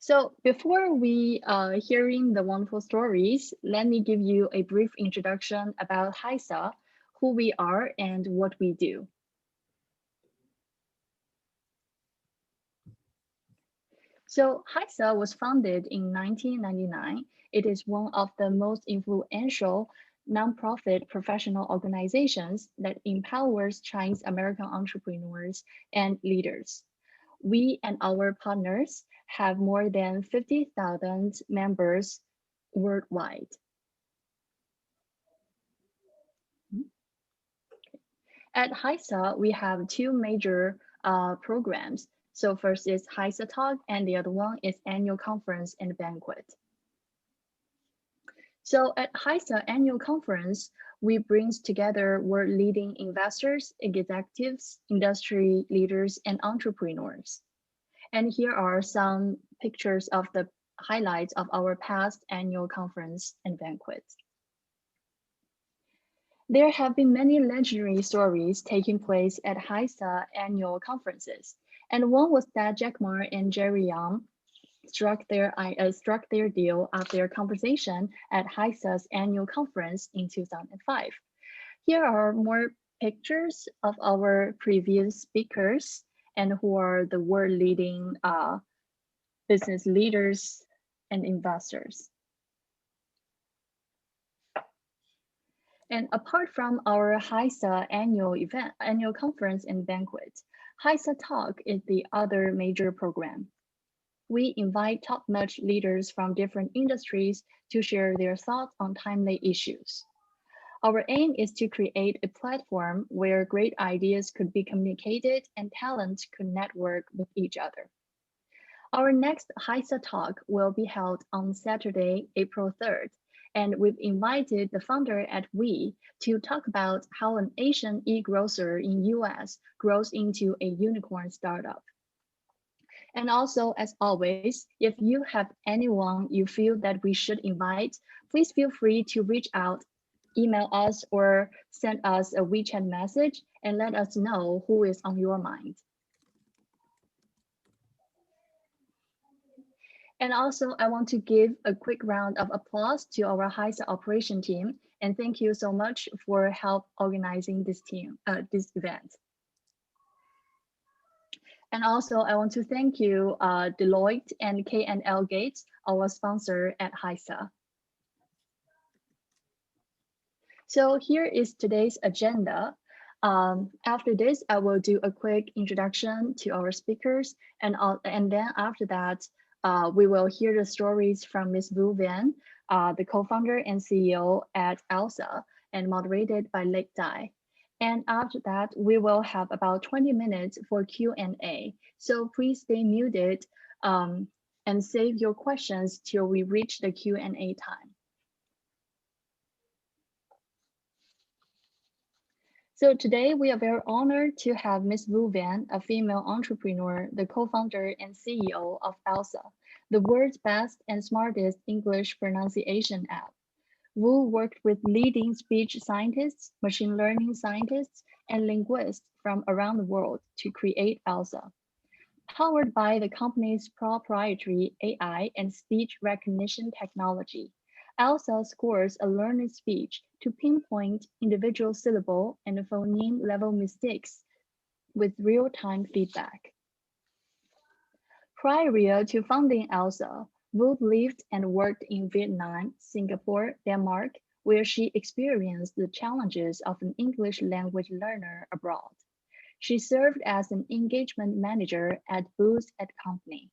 So before we hearing the wonderful stories, let me give you a brief introduction about HYSTA, who we are and what we do. So HYSTA was founded in 1999. It is one of the most influential nonprofit professional organizations that empowers Chinese American entrepreneurs and leaders. We and our partners have more than 50,000 members worldwide. At HYSTA, we have two major programs. So first is HYSTA Talk, and the other one is Annual Conference and Banquet. So at HYSTA Annual Conference, we bring together world-leading investors, executives, industry leaders, and entrepreneurs. And here are some pictures of the highlights of our past annual conference and banquets. There have been many legendary stories taking place at HYSTA annual conferences, and one was that Jack Ma and Jerry Yang struck their deal after their conversation at HYSTA's annual conference in 2005. Here are more pictures of our previous speakers and who are the world-leading business leaders and investors. And apart from our HYSTA annual conference and banquet, HYSTA Talk is the other major program. We invite top-notch leaders from different industries to share their thoughts on timely issues. Our aim is to create a platform where great ideas could be communicated and talent could network with each other. Our next HYSTA Talk will be held on Saturday, April 3rd, and we've invited the founder at We to talk about how an Asian e-grocer in US grows into a unicorn startup. And also, as always, if you have anyone you feel that we should invite, please feel free to reach out, email us, or send us a WeChat message and let us know who is on your mind. And also, I want to give a quick round of applause to our HYSTA operation team, and thank you so much for help organizing this event. And also, I want to thank you, Deloitte and K&L Gates, our sponsor at HYSTA. So here is today's agenda. After this, I will do a quick introduction to our speakers, and then after that, we will hear the stories from Ms. Vu Van, the co-founder and CEO at ELSA, and moderated by Lake Dai. And after that, we will have about 20 minutes for Q&A. So please stay muted and save your questions till we reach the Q&A time. So today we are very honored to have Ms. Vu Van, a female entrepreneur, the co-founder and CEO of ELSA, the world's best and smartest English pronunciation app. Vu worked with leading speech scientists, machine learning scientists, and linguists from around the world to create ELSA. Powered by the company's proprietary AI and speech recognition technology, ELSA scores a learner's speech to pinpoint individual syllable and phoneme level mistakes with real-time feedback. Prior to founding ELSA, Vu lived and worked in Vietnam, Singapore, Denmark, where she experienced the challenges of an English language learner abroad. She served as an engagement manager at Booz & Company,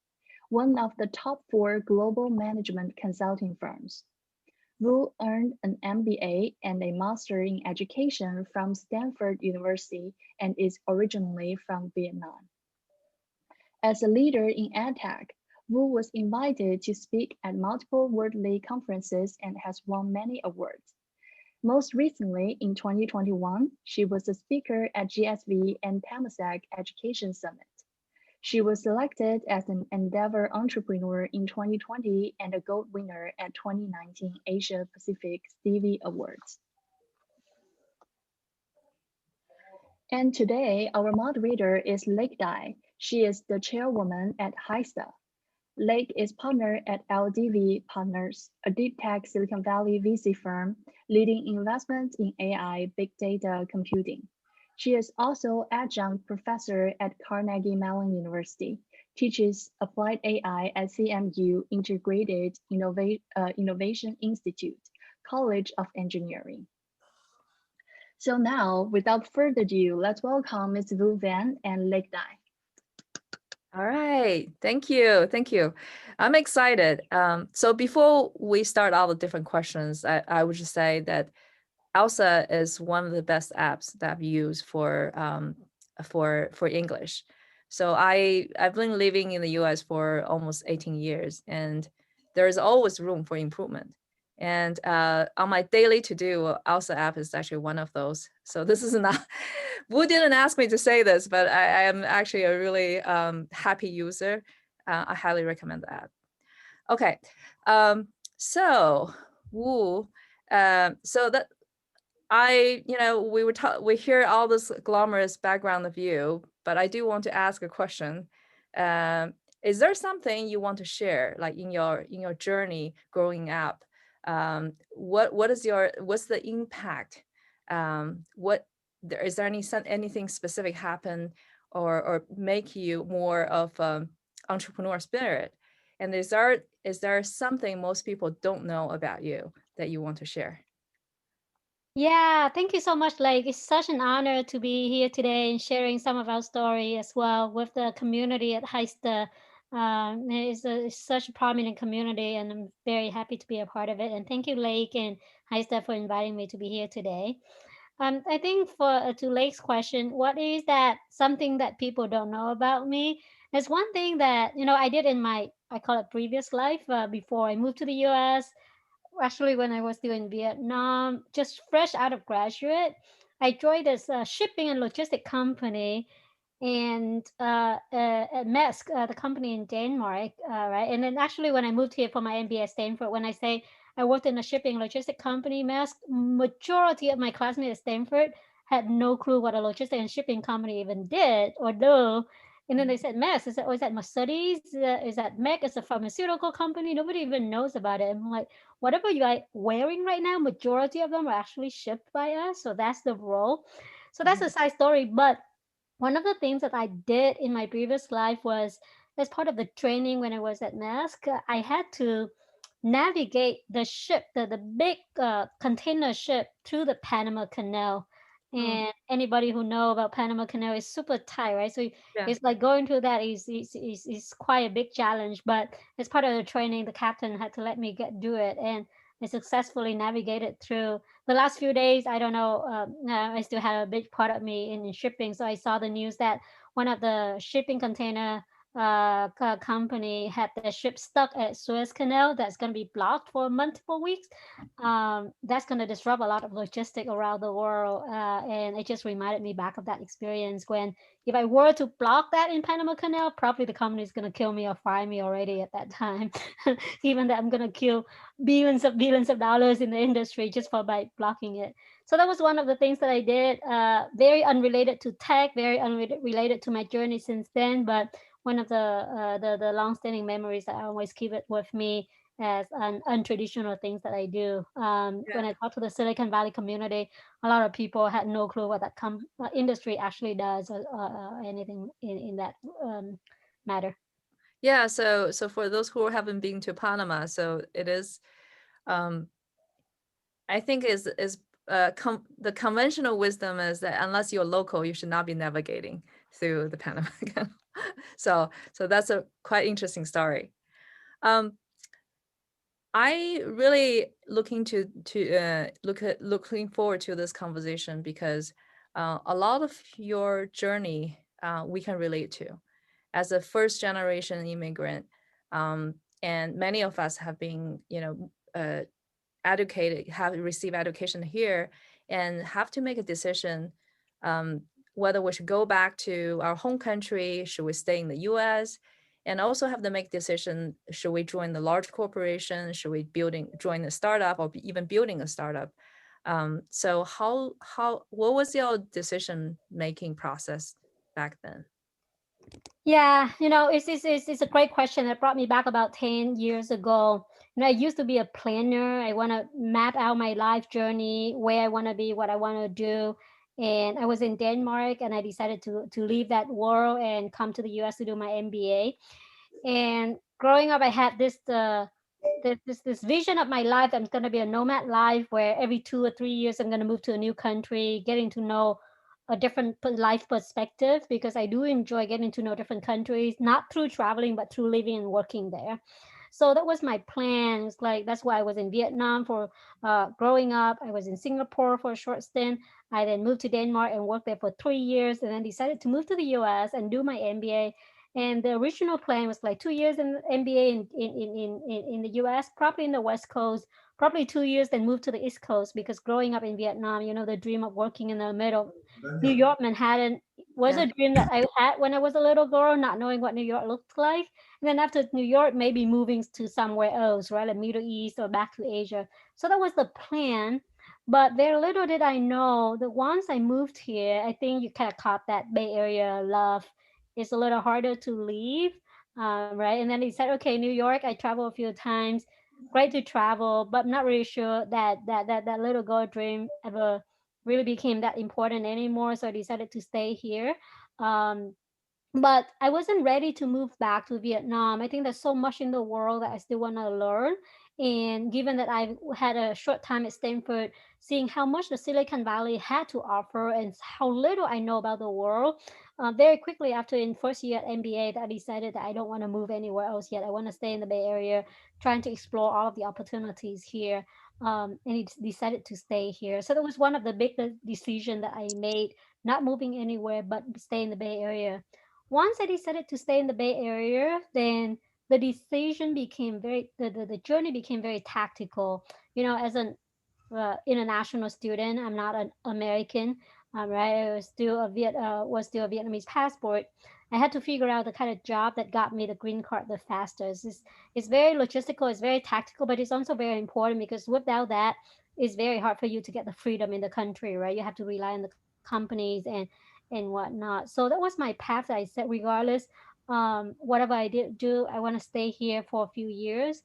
one of the top 4 global management consulting firms. Vu earned an MBA and a Master in Education from Stanford University and is originally from Vietnam. As a leader in EdTech, Vu was invited to speak at multiple worldly conferences and has won many awards. Most recently, in 2021, she was a speaker at GSV and Temasek Education Summit. She was selected as an Endeavor Entrepreneur in 2020 and a gold winner at 2019 Asia Pacific Stevie Awards. And today, our moderator is Lake Dai. She is the chairwoman at HYSTA. Lake is partner at LDV Partners, a deep tech Silicon Valley VC firm leading investments in AI big data computing. She is also adjunct professor at Carnegie Mellon University, teaches applied AI at CMU Integrated Innovation Institute, College of Engineering. So now, without further ado, let's welcome Ms. Vu Van and Lake Dai. All right, thank you. I'm excited. So before we start all the different questions, I would just say that ELSA is one of the best apps that I've used for English. So I've been living in the US for almost 18 years, and there's always room for improvement. And on my daily to-do, ELSA app is actually one of those. So this is not, Wu didn't ask me to say this, but I am actually a really happy user. I highly recommend the app. Okay, so Wu, so that we hear all this glamorous background of you, but I do want to ask a question. Is there something you want to share, like in your journey growing up? What's the impact? Is there anything specific happen or make you more of entrepreneur spirit? And is there something most people don't know about you that you want to share? Yeah, thank you so much. Like, it's such an honor to be here today and sharing some of our story as well with the community at HYSTA. It's such a prominent community, and I'm very happy to be a part of it. And thank you, Lake and HYSTA, for inviting me to be here today. I think for to Lake's question, what is that something that people don't know about me? There's one thing that I did in my I call it previous life before I moved to the U.S. Actually, when I was still in Vietnam, just fresh out of graduate, I joined this shipping and logistic company and at Maersk, the company in Denmark, right? And then actually, when I moved here for my MBA at Stanford, when I say I worked in a shipping logistic company, Maersk, majority of my classmates at Stanford had no clue what a logistic and shipping company even did or do. And then they said, Maersk, is that Mercedes? Is that Mac? It's a pharmaceutical company. Nobody even knows about it. I'm like, whatever you are wearing right now, majority of them are actually shipped by us. So that's the role. So that's a side story. But one of the things that I did in my previous life was, as part of the training when I was at Maersk, I had to navigate the ship, the big container ship through the Panama Canal. And anybody who know about Panama Canal is super tight, right? So Yeah. it's like going through that is quite a big challenge. But as part of the training, the captain had to let me do it, and I successfully navigated through. The last few days, I don't know, I still have a big part of me in shipping. So I saw the news that one of the shipping container company had their ship stuck at Suez Canal that's going to be blocked for multiple weeks. That's going to disrupt a lot of logistic around the world. And it just reminded me back of that experience when if I were to block that in Panama Canal, probably the company is going to kill me or fire me already at that time. Even that I'm going to kill billions of dollars in the industry just for by blocking it. So that was one of the things that I did. Very unrelated to tech, very unrelated to my journey since then, but one of the long-standing memories that I always keep it with me as an untraditional things that I do. When I talk to the Silicon Valley community, a lot of people had no clue what that industry actually does or anything in that matter. Yeah, so for those who haven't been to Panama, so it is, I think the conventional wisdom is that unless you're local, you should not be navigating through the Panama Canal. So that's a quite interesting story. I really looking forward to this conversation because a lot of your journey we can relate to. As a first generation immigrant, and many of us have been, educated, have received education here, and have to make a decision whether we should go back to our home country, should we stay in the US, and also have to make decision, should we join the large corporation, should we join a startup or even building a startup. So what was your decision making process back then? Yeah, it's a great question. It brought me back about 10 years ago. I used to be a planner. I want to map out my life journey, where I want to be, what I want to do. And I was in Denmark, and I decided to leave that world and come to the US to do my MBA. And growing up, I had this vision of my life. I'm going to be a nomad life where every 2 or 3 years I'm going to move to a new country, getting to know a different life perspective, because I do enjoy getting to know different countries, not through traveling, but through living and working there. So that was my plan. It's like that's why I was in Vietnam for growing up. I was in Singapore for a short stint. I then moved to Denmark and worked there for 3 years, and then decided to move to the US and do my MBA. And the original plan was like 2 years in MBA in the US, probably in the West Coast, probably 2 years, then move to the East Coast, because growing up in Vietnam, the dream of working in the middle, New York, Manhattan, was Yeah. a dream that I had when I was a little girl, not knowing what New York looked like. And then after New York, maybe moving to somewhere else, right? Like Middle East or back to Asia. So that was the plan. But very little did I know that once I moved here, I think you kind of caught that Bay Area love. It's a little harder to leave, right? And then he said, okay, New York, I traveled a few times. Great to travel, but I'm not really sure that little girl dream ever really became that important anymore. So I decided to stay here. Um, but I wasn't ready to move back to Vietnam. I think there's so much in the world that I still want to learn. And given that I've had a short time at Stanford, seeing how much the Silicon Valley had to offer and how little I know about the world, very quickly after in first year at MBA, that I decided that I don't want to move anywhere else yet. I want to stay in the Bay Area, trying to explore all of the opportunities here. And he decided to stay here. So that was one of the big decision that I made, not moving anywhere, but stay in the Bay Area. Once I decided to stay in the Bay Area, then the decision became the journey became very tactical. As an international student, I'm not an American, right? Was still a Vietnamese passport. I had to figure out the kind of job that got me the green card the fastest. It's very logistical, it's very tactical, but it's also very important, because without that, it's very hard for you to get the freedom in the country, right? You have to rely on the companies and whatnot. So that was my path that I set. Regardless, whatever I did do, I want to stay here for a few years,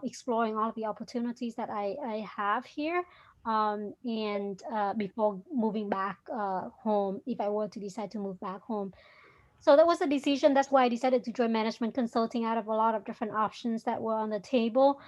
exploring all of the opportunities that I have here, and before moving back home, if I were to decide to move back home. So that was a decision. That's why I decided to join management consulting out of a lot of different options that were on the table.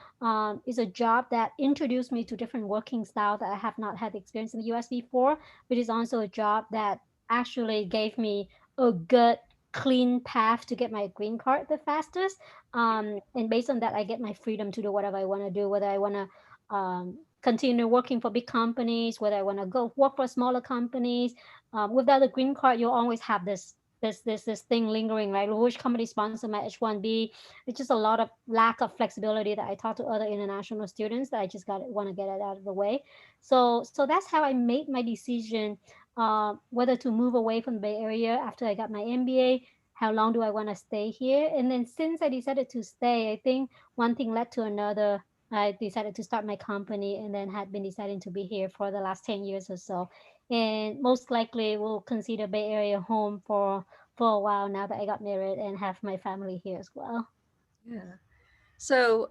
It's a job that introduced me to different working style that I have not had experience in the US before, but it's also a job that actually gave me a good clean path to get my green card the fastest. And based on that, I get my freedom to do whatever I want to do, whether I want to continue working for big companies, whether I want to go work for smaller companies. Without a green card, you'll always have this thing lingering, right? Which company sponsor my H1B? It's just a lot of lack of flexibility that I talk to other international students that I just got want to get it out of the way. So that's how I made my decision, whether to move away from the Bay Area after I got my MBA. How long do I want to stay here? And then since I decided to stay, I think one thing led to another. I decided to start my company, and then had been deciding to be here for the last 10 years or so. And most likely will consider Bay Area home for a while now that I got married and have my family here as well. Yeah. So,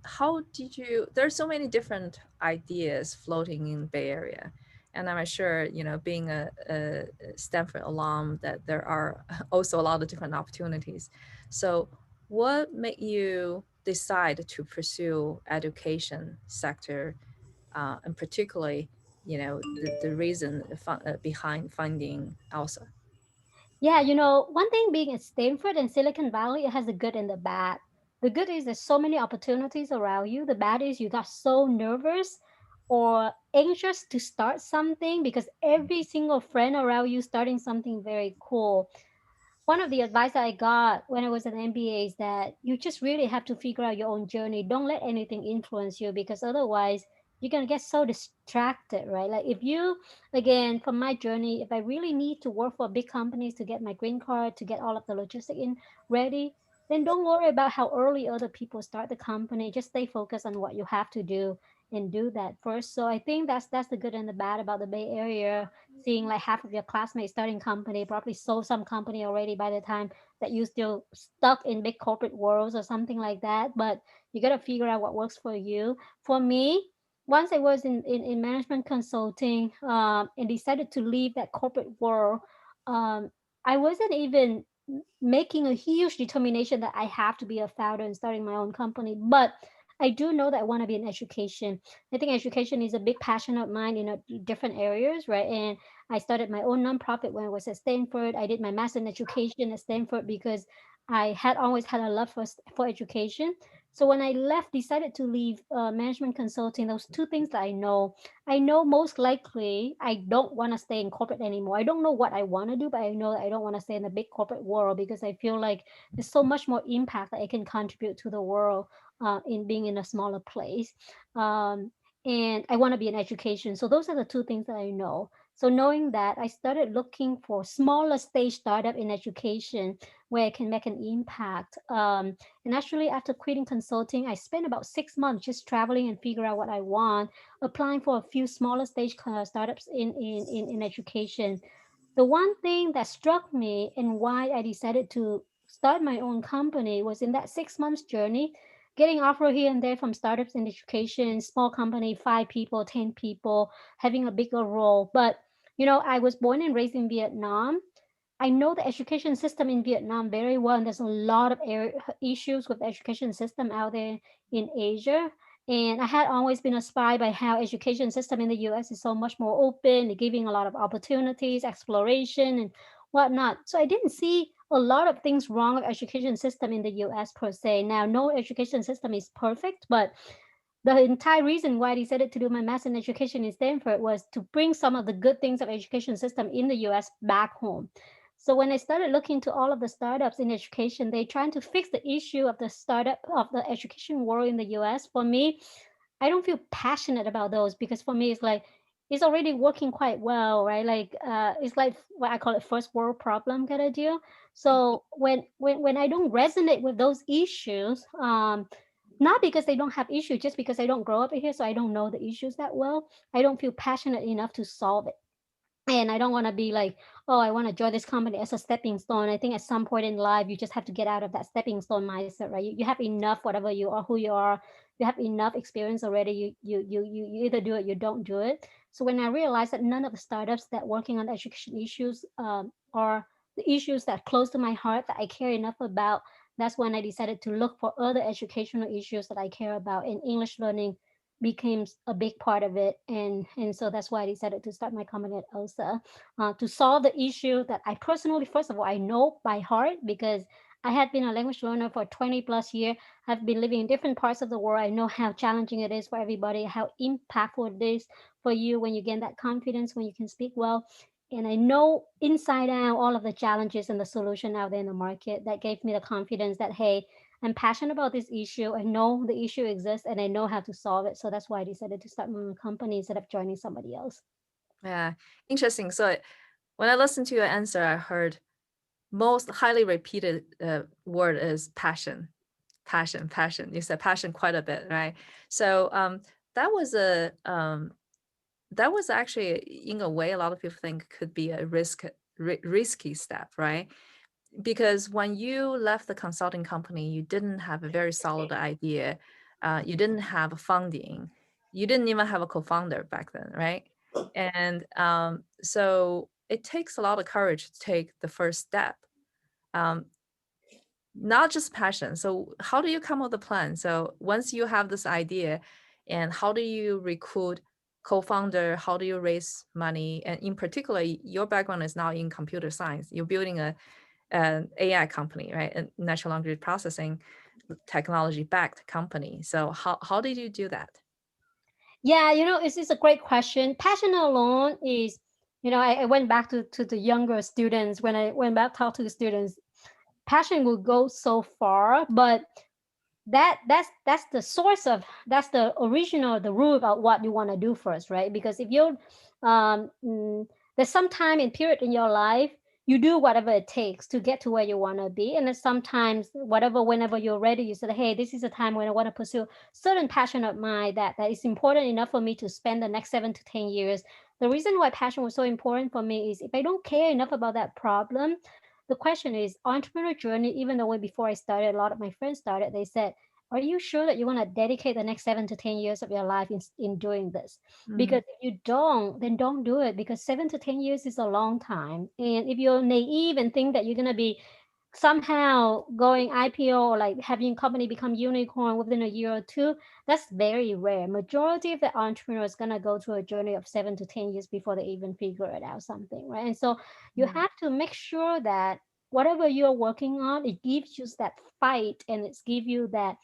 how did you? There's so many different ideas floating in Bay Area, and I'm sure being a Stanford alum, that there are also a lot of different opportunities. So, what made you decide to pursue education sector, and particularly, the reason behind finding ELSA? Yeah, one thing being in Stanford and Silicon Valley, it has the good and the bad. The good is there's so many opportunities around you. The bad is you got so nervous or anxious to start something, because every single friend around you starting something very cool. One of the advice that I got when I was an MBA is that you just really have to figure out your own journey. Don't let anything influence you, because otherwise you're gonna get so distracted, right? Like if you, again, from my journey, if I really need to work for big companies to get my green card, to get all of the logistics in ready, then don't worry about how early other people start the company. Just stay focused on what you have to do and do that first. So I think that's the good and the bad about the Bay Area. seeing like half of your classmates starting company, probably sold some company already by the time that you're still stuck in big corporate worlds or something like that. But you got to figure out what works for you. For me, once I was in management consulting and decided to leave that corporate world, um, I wasn't even making a huge determination that I have to be a founder and starting my own company. But I do know that I want to be in education. I think education is a big passion of mine in different areas, right? And I started my own nonprofit when I was at Stanford. I did my master in education at Stanford because I had always had a love for education. So when I left, decided to leave management consulting, those two things that I know most likely I don't want to stay in corporate anymore. I don't know what I want to do, but I know that I don't want to stay in the big corporate world because I feel like there's so much more impact that I can contribute to the world in being in a smaller place. Um, and I want to be in education. So those are the two things that I know. So knowing that, I started looking for smaller stage startup in education where I can make an impact. And actually, after quitting consulting, I spent about 6 months just traveling and figure out what I want, applying for a few smaller stage startups in education. The one thing that struck me and why I decided to start my own company was in that 6 months journey, getting offer here and there from startups in education, small company, 5 people, 10 people, having a bigger role. But I was born and raised in Vietnam. I know the education system in Vietnam very well, and there's a lot of issues with the education system out there in Asia. And I had always been inspired by how education system in the U.S. is so much more open, giving a lot of opportunities, exploration, and whatnot. So I didn't see a lot of things wrong with education system in the U.S. per se. Now, no education system is perfect, but the entire reason why I decided to do my master in education in Stanford was to bring some of the good things of education system in the US back home. So when I started looking to all of the startups in education, they're trying to fix the issue of the startup of the education world in the US. For me, I don't feel passionate about those because for me, it's like it's already working quite well, right? Like it's like what I call it first world problem kind of deal. So when I don't resonate with those issues, not because they don't have issues, just because I don't grow up here, so I don't know the issues that well. I don't feel passionate enough to solve it. And I don't want to be like, oh, I want to join this company as a stepping stone. I think at some point in life, you just have to get out of that stepping stone mindset, right? You have enough, whatever you are, who you are, you have enough experience already. You either do it, you don't do it. So when I realized that none of the startups that working on education issues are the issues that close to my heart, that I care enough about, that's when I decided to look for other educational issues that I care about. And English learning became a big part of it, and so that's why I decided to start my company at ELSA to solve the issue that I personally, first of all, I know by heart because I had been a language learner for 20 plus years. I've been living in different parts of the world. I know how challenging it is for everybody, how impactful it is for you when you gain that confidence, when you can speak well. And I know inside out all of the challenges and the solution out there in the market that gave me the confidence that, hey, I'm passionate about this issue. I know the issue exists and I know how to solve it. So that's why I decided to start my own company instead of joining somebody else. Yeah, interesting. So when I listened to your answer, I heard most highly repeated word is passion. Passion. You said passion quite a bit, right? So that was actually, in a way, a lot of people think could be a risky step, right? Because when you left the consulting company, you didn't have a very solid idea. You didn't have funding. You didn't even have a co-founder back then, right? And so it takes a lot of courage to take the first step. Not just passion. So how do you come up with a plan? So once you have this idea, and how do you recruit co-founder? How do you raise money? And in particular, your background is now in computer science. You're building an AI company, right? A natural language processing technology backed company. So how did you do that? Yeah, it's a great question. Passion alone is, I went back to the younger students when I went back to talk to the students. Passion will go so far, but that's the source of that's the original the root of what you want to do first, right? Because if you're um there's some time and period in your life you do whatever it takes to get to where you want to be, and then sometimes whenever you're ready, you say, hey, this is a time when I want to pursue certain passion of mine that is important enough for me to spend the next 7 to 10 years the reason why passion was so important for me is if I don't care enough about that problem, the question is entrepreneur journey, even though before I started, a lot of my friends started, they said, are you sure that you want to dedicate the next 7 to 10 years of your life in doing this? Because if you don't, then don't do it, because 7 to 10 years is a long time. And if you're naive and think that you're going to be somehow going IPO or like having company become unicorn within a year or two, that's very rare. Majority of the entrepreneurs gonna go through a journey of 7 to 10 years before they even figure it out something, right? And so you have to make sure that whatever you're working on, it gives you that fight, and it's give you that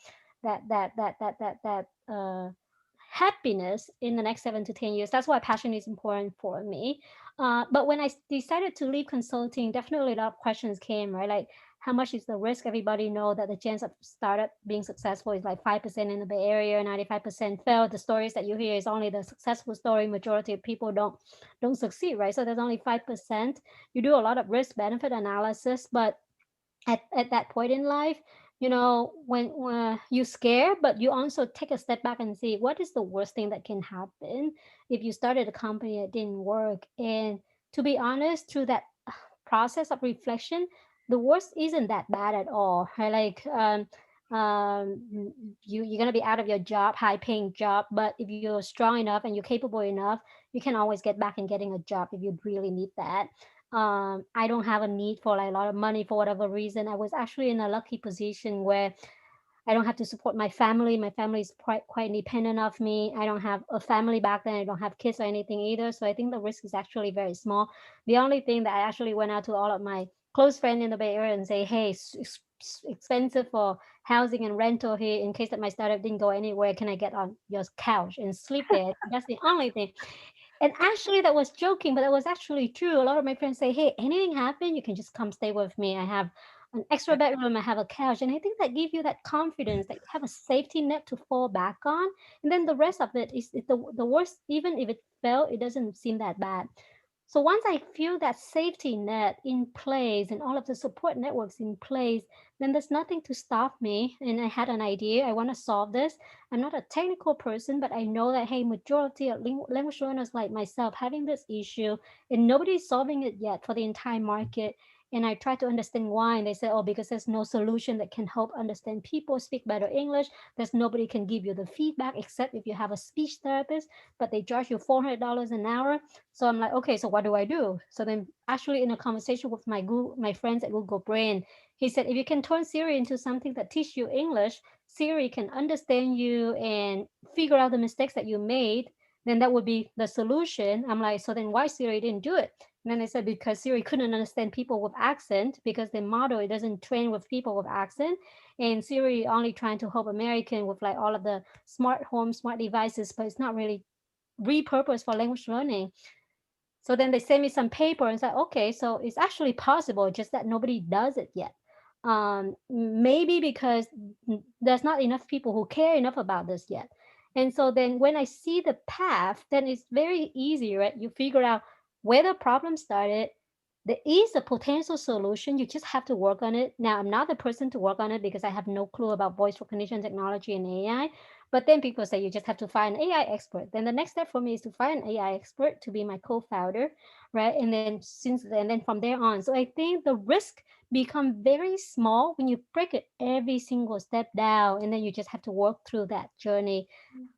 happiness in the next 7 to 10 years. That's why passion is important for me. But when I decided to leave consulting, definitely a lot of questions came, right? Like, how much is the risk? Everybody know that the chance of startup being successful is like 5% in the Bay Area, 95% fail. The stories that you hear is only the successful story. Majority of people don't succeed, right? So there's only 5%. You do a lot of risk benefit analysis, but at that point in life, when you scare, but you also take a step back and see what is the worst thing that can happen if you started a company that didn't work. And to be honest, through that process of reflection, the worst isn't that bad at all, right? Like, you're going to be out of your job, high paying job, but if you're strong enough and you're capable enough, you can always get back and getting a job if you really need that. I don't have a need for like a lot of money for whatever reason. I was actually in a lucky position where I don't have to support my family. My family is quite independent of me. I don't have a family back then. I don't have kids or anything either. So I think the risk is actually very small. The only thing that I actually went out to all of my close friends in the Bay Area and say, hey, it's expensive for housing and rental here. In case that my startup didn't go anywhere, can I get on your couch and sleep there? That's the only thing. And actually, that was joking, but that was actually true. A lot of my friends say, hey, anything happen, you can just come stay with me. I have an extra bedroom, I have a couch. And I think that gives you that confidence that you have a safety net to fall back on. And then the rest of it is the worst, even if it fell, it doesn't seem that bad. So once I feel that safety net in place and all of the support networks in place, then there's nothing to stop me. And I had an idea. I want to solve this. I'm not a technical person, but I know that, hey, majority of language learners like myself having this issue, and nobody's solving it yet for the entire market. And I try to understand why. And they say, oh, because there's no solution that can help understand people speak better English. There's nobody can give you the feedback except if you have a speech therapist, but they charge you $400 an hour. So I'm like, okay, so what do I do? So then actually in a conversation with my friends at Google Brain, he said, if you can turn Siri into something that teach you English, Siri can understand you and figure out the mistakes that you made, then that would be the solution. I'm like, so then why Siri didn't do it? And then they said, because Siri couldn't understand people with accent, because the model, it doesn't train with people with accent. And Siri only trying to help American with like all of the smart home, smart devices, but it's not really repurposed for language learning. So then they sent me some paper and said, okay, so it's actually possible, just that nobody does it yet. Maybe because there's not enough people who care enough about this yet. And so then when I see the path, then it's very easy, right? You figure out where the problem started. There is a potential solution. You just have to work on it. Now, I'm not the person to work on it because I have no clue about voice recognition technology and AI. But then people say you just have to find an AI expert. Then the next step for me is to find an AI expert to be my co-founder, right? And then from there on. So I think the risk become very small when you break it every single step down, and then you just have to work through that journey.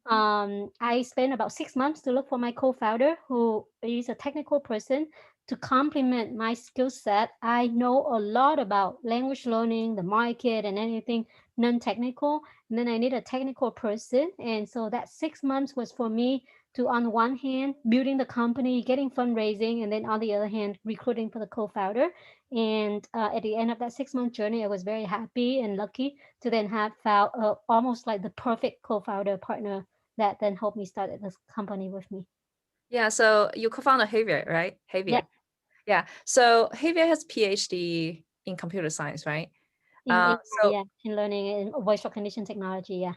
I spent about 6 months to look for my co-founder, who is a technical person to complement my skill set. I know a lot about language learning, the market, and anything non-technical. And then I need a technical person. And so that 6 months was for me to, on one hand, building the company, getting fundraising, and then on the other hand, recruiting for the co-founder. And at the end of that 6 month journey, I was very happy and lucky to then have found almost like the perfect co-founder partner that then helped me start this company with me. Yeah, so you co-founded Javier, right? Javier. Yeah. Yeah. So Javier has PhD in computer science, right? In learning and voice recognition technology. Yeah.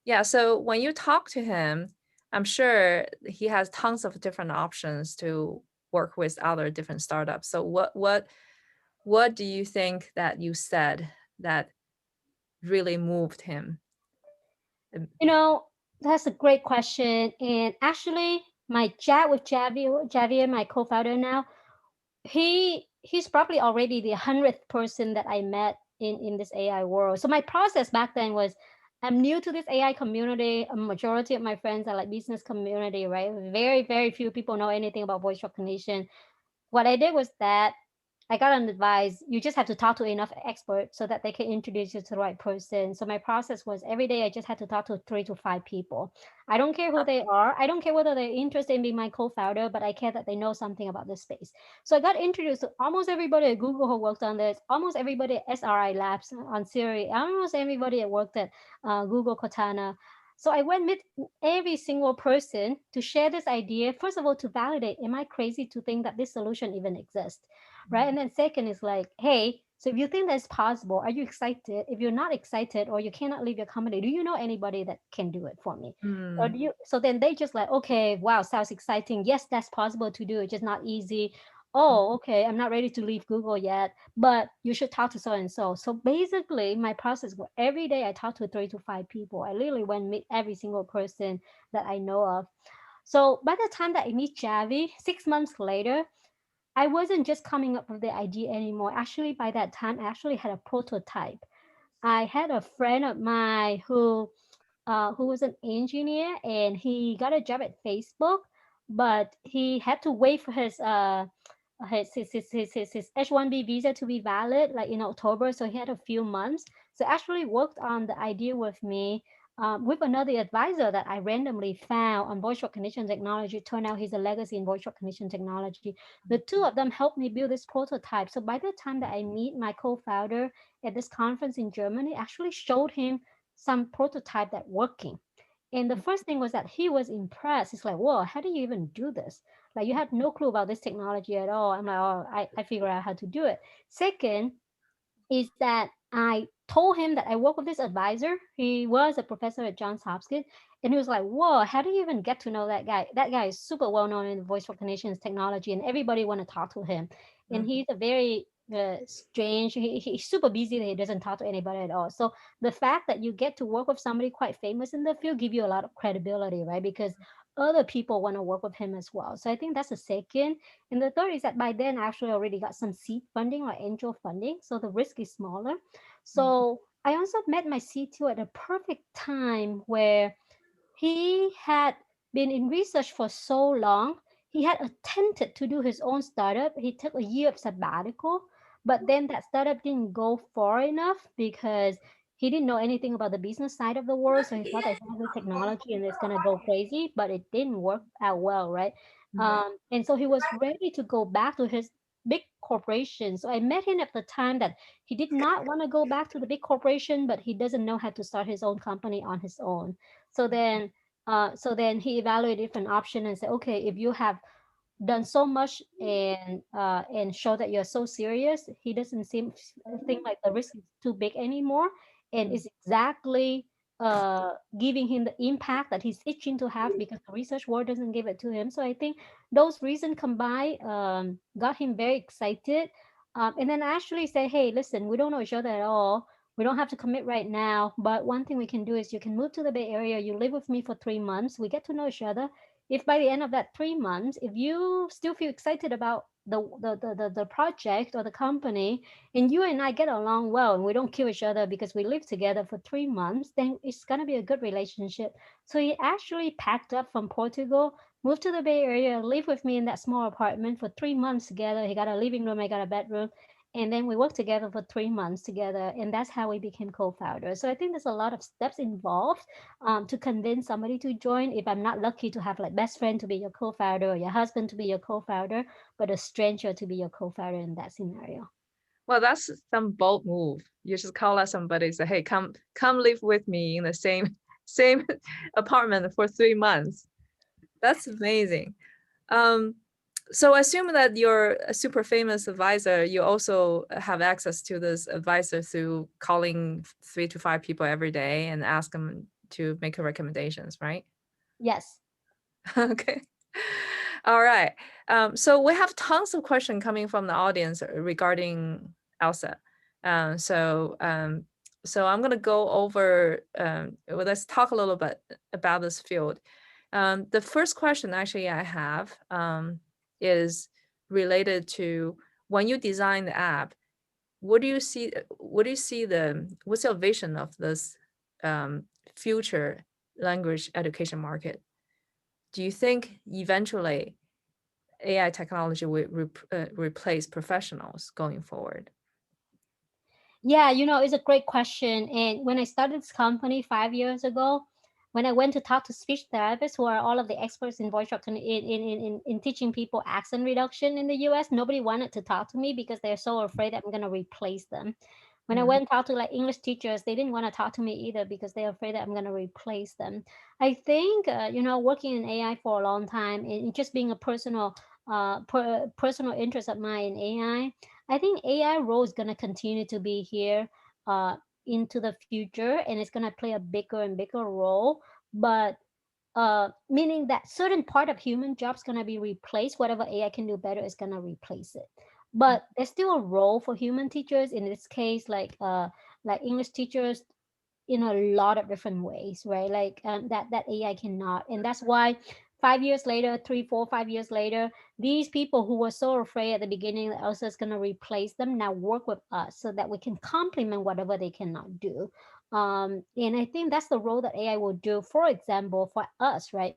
Yeah. So when you talk to him, I'm sure he has tons of different options to work with other different startups. So what do you think that you said that really moved him? That's a great question. And actually, my chat with Javier, my co-founder now, he's probably already the 100th person that I met in this AI world. So my process back then was, I'm new to this AI community. A majority of my friends are like business community, right? Very, very few people know anything about voice recognition. What I did was that I got an advice. You just have to talk to enough experts so that they can introduce you to the right person. So my process was every day I just had to talk to 3 to 5 people. I don't care who they are. I don't care whether they're interested in being my co-founder, but I care that they know something about this space. So I got introduced to almost everybody at Google who worked on this, almost everybody at SRI Labs on Siri, almost everybody that worked at Google Cortana. So I went with every single person to share this idea. First of all, to validate, am I crazy to think that this solution even exists? Right? And then second is like, hey, so if you think that's possible, are you excited? If you're not excited or you cannot leave your company, do you know anybody that can do it for me? Or do you? So then they just like, okay, wow, sounds exciting. Yes, that's possible to do. It's just not easy. Oh, okay, I'm not ready to leave Google yet, but you should talk to so and so. So basically, my process was every day I talked to 3 to 5 people. I literally went meet every single person that I know of. So by the time that I meet Javi, 6 months later, I wasn't just coming up with the idea anymore. Actually, by that time, I actually had a prototype. I had a friend of mine who was an engineer, and he got a job at Facebook, but he had to wait for his H-1B visa to be valid, like in October. So he had a few months. So actually worked on the idea with me, with another advisor that I randomly found on voice recognition technology. Turned out he's a legacy in voice recognition technology. The two of them helped me build this prototype. So by the time that I meet my co-founder at this conference in Germany, I actually showed him some prototype that working. And the first thing was that he was impressed. He's like, whoa, how do you even do this? Like, you had no clue about this technology at all. I'm like, oh, I figured out how to do it. Second is that I told him that I work with this advisor. He was a professor at Johns Hopkins. And he was like, whoa, how do you even get to know that guy? That guy is super well known in voice recognition technology, and everybody want to talk to him. And he's a very strange, he's super busy that he doesn't talk to anybody at all. So the fact that you get to work with somebody quite famous in the field give you a lot of credibility, right? Because other people want to work with him as well. So I think that's the second. And the third is that by then I actually already got some seed funding or angel funding, so the risk is smaller. So I also met my CTO at a perfect time where he had been in research for so long. He had attempted to do his own startup. He took a year of sabbatical, but then that startup didn't go far enough because he didn't know anything about the business side of the world. So he thought that he had the technology and it's gonna go crazy, but it didn't work out well, right? And so he was ready to go back to his big corporation. So I met him at the time that he did not want to go back to the big corporation, but he doesn't know how to start his own company on his own. So then he evaluated different options and said, okay, if you have done so much and show that you're so serious, he doesn't seem think like the risk is too big anymore, and is exactly giving him the impact that he's itching to have because the research world doesn't give it to him. So I think those reasons combined got him very excited. And then I actually say, hey, listen, we don't know each other at all. We don't have to commit right now, but one thing we can do is you can move to the Bay Area. You live with me for 3 months. We get to know each other. If by the end of that 3 months, if you still feel excited about the project or the company, and you and I get along well and we don't kill each other because we live together for 3 months, then it's gonna be a good relationship. So he actually packed up from Portugal, moved to the Bay Area, lived with me in that small apartment for 3 months together. He got a living room, I got a bedroom. And then we worked together for 3 months together, and that's how we became co-founders. So I think there's a lot of steps involved to convince somebody to join. If I'm not lucky to have like best friend to be your co-founder or your husband to be your co-founder, but a stranger to be your co-founder in that scenario. Well, that's some bold move. You just call out somebody and say, hey, come live with me in the same apartment for 3 months. That's amazing. So assume that you're a super famous advisor, you also have access to this advisor through calling 3 to 5 people every day and ask them to make recommendations, right? Yes. Okay. All right. So we have tons of questions coming from the audience regarding ELSA. So I'm going to go over, let's talk a little bit about this field. The first question actually I have is related to when you design the app, what's your vision of this future language education market? Do you think eventually AI technology will replace professionals going forward? Yeah, it's a great question. And when I started this company 5 years ago, when I went to talk to speech therapists, who are all of the experts in voice recognition in teaching people accent reduction in the US, nobody wanted to talk to me because they're so afraid that I'm going to replace them. When I went and talked to like English teachers, they didn't want to talk to me either because they're afraid that I'm going to replace them. I think, working in AI for a long time and just being a personal interest of mine in AI, I think AI role is going to continue to be here into the future, and it's going to play a bigger and bigger role. But meaning that certain part of human jobs going to be replaced. Whatever AI can do better is going to replace it. But there's still a role for human teachers. In this case, like English teachers, in a lot of different ways, right? Like that AI cannot, and that's why 5 years later, 3, 4, 5 years later, these people who were so afraid at the beginning that ELSA is going to replace them now work with us so that we can complement whatever they cannot do. And I think that's the role that AI will do. For example, for us, right?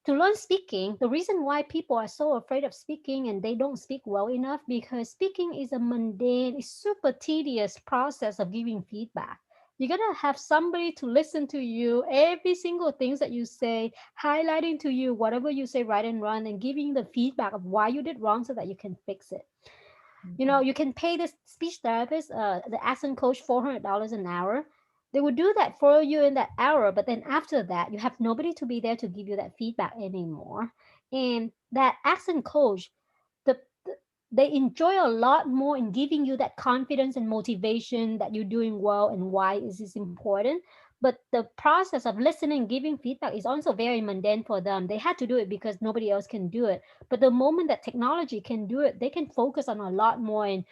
To learn speaking, the reason why people are so afraid of speaking and they don't speak well enough, because speaking is a mundane, super tedious process of giving feedback. You're gonna have somebody to listen to you, every single things that you say, highlighting to you whatever you say right and wrong, and giving the feedback of why you did wrong so that you can fix it. You can pay this speech therapist, the accent coach, $400 an hour. They will do that for you in that hour, but then after that, you have nobody to be there to give you that feedback anymore. And that accent coach, they enjoy a lot more in giving you that confidence and motivation that you're doing well and why is this important. But the process of listening, giving feedback is also very mundane for them. They had to do it because nobody else can do it. But the moment that technology can do it, they can focus on a lot more in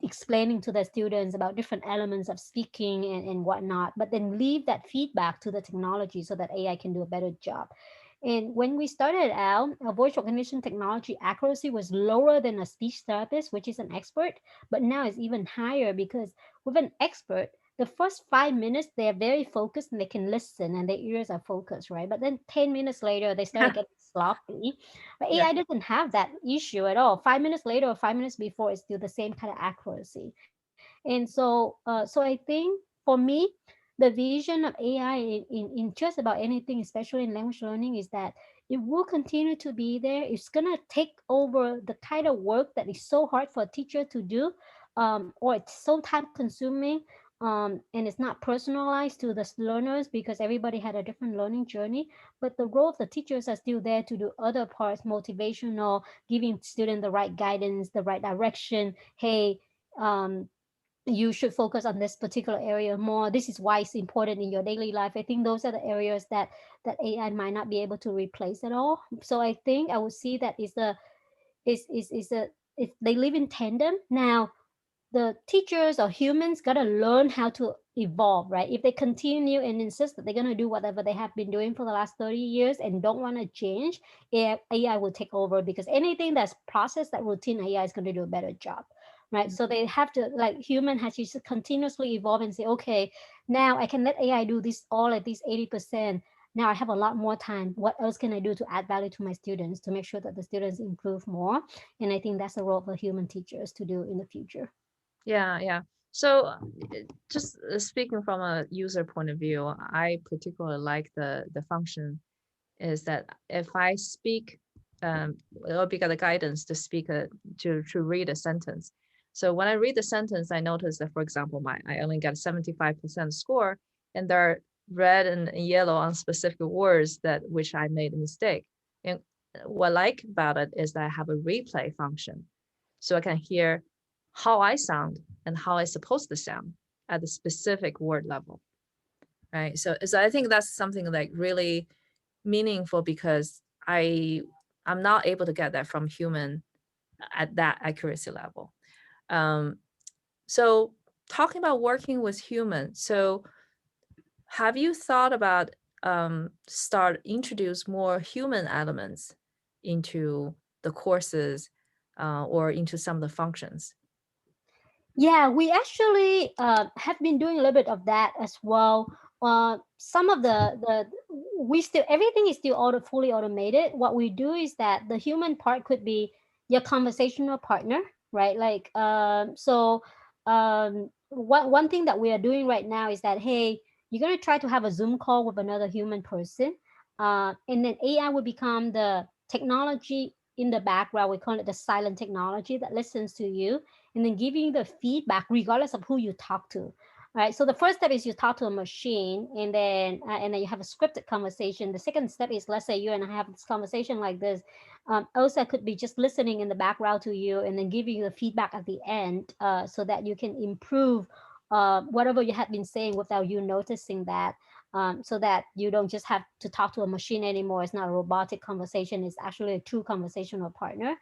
explaining to the students about different elements of speaking and whatnot, but then leave that feedback to the technology so that AI can do a better job. And when we started out, our voice recognition technology accuracy was lower than a speech therapist, which is an expert, but now it's even higher because with an expert, the first 5 minutes, they're very focused and they can listen and their ears are focused, right? But then 10 minutes later, they start getting sloppy. But AI doesn't have that issue at all. 5 minutes later or 5 minutes before, it's still the same kind of accuracy. And so I think for me, the vision of AI in just about anything, especially in language learning, is that it will continue to be there. It's gonna take over the kind of work that is so hard for a teacher to do, or it's so time consuming, and it's not personalized to the learners because everybody had a different learning journey. But the role of the teachers are still there to do other parts, motivational, giving students the right guidance, the right direction. Hey, you should focus on this particular area more. This is why it's important in your daily life. I think those are the areas that AI might not be able to replace at all. So I think I would see that they live in tandem. Now the teachers or humans gotta learn how to evolve, right? If they continue and insist that they're gonna do whatever they have been doing for the last 30 years and don't want to change, AI will take over because anything that's processed, that routine, AI is gonna do a better job, right? So they have to, like, human has to continuously evolve and say, okay, now I can let AI do this all at least 80%. Now I have a lot more time. What else can I do to add value to my students to make sure that the students improve more? And I think that's the role for human teachers to do in the future. Yeah. So just speaking from a user point of view, I particularly like the function is that if I speak, it'll be got a guidance to speak to read a sentence. So when I read the sentence, I notice that, for example, I only got a 75% score, and there are red and yellow on specific words which I made a mistake. And what I like about it is that I have a replay function, so I can hear how I sound and how I'm supposed to sound at the specific word level, right? So I think that's something like really meaningful because I'm not able to get that from human at that accuracy level. So talking about working with humans, so have you thought about start introduce more human elements into the courses or into some of the functions? Yeah, we actually have been doing a little bit of that as well. Some of we still, everything is still fully automated. What we do is that the human part could be your conversational partner, right? Like one thing that we are doing right now is that, hey, you're gonna try to have a Zoom call with another human person, and then AI will become the technology in the background. We call it the silent technology that listens to you and then giving you the feedback regardless of who you talk to. Right. So the first step is you talk to a machine, and then you have a scripted conversation. The second step is, let's say you and I have this conversation like this. ELSA could be just listening in the background to you and then giving you the feedback at the end, so that you can improve whatever you have been saying without you noticing that. So that you don't just have to talk to a machine anymore. It's not a robotic conversation. It's actually a true conversational partner.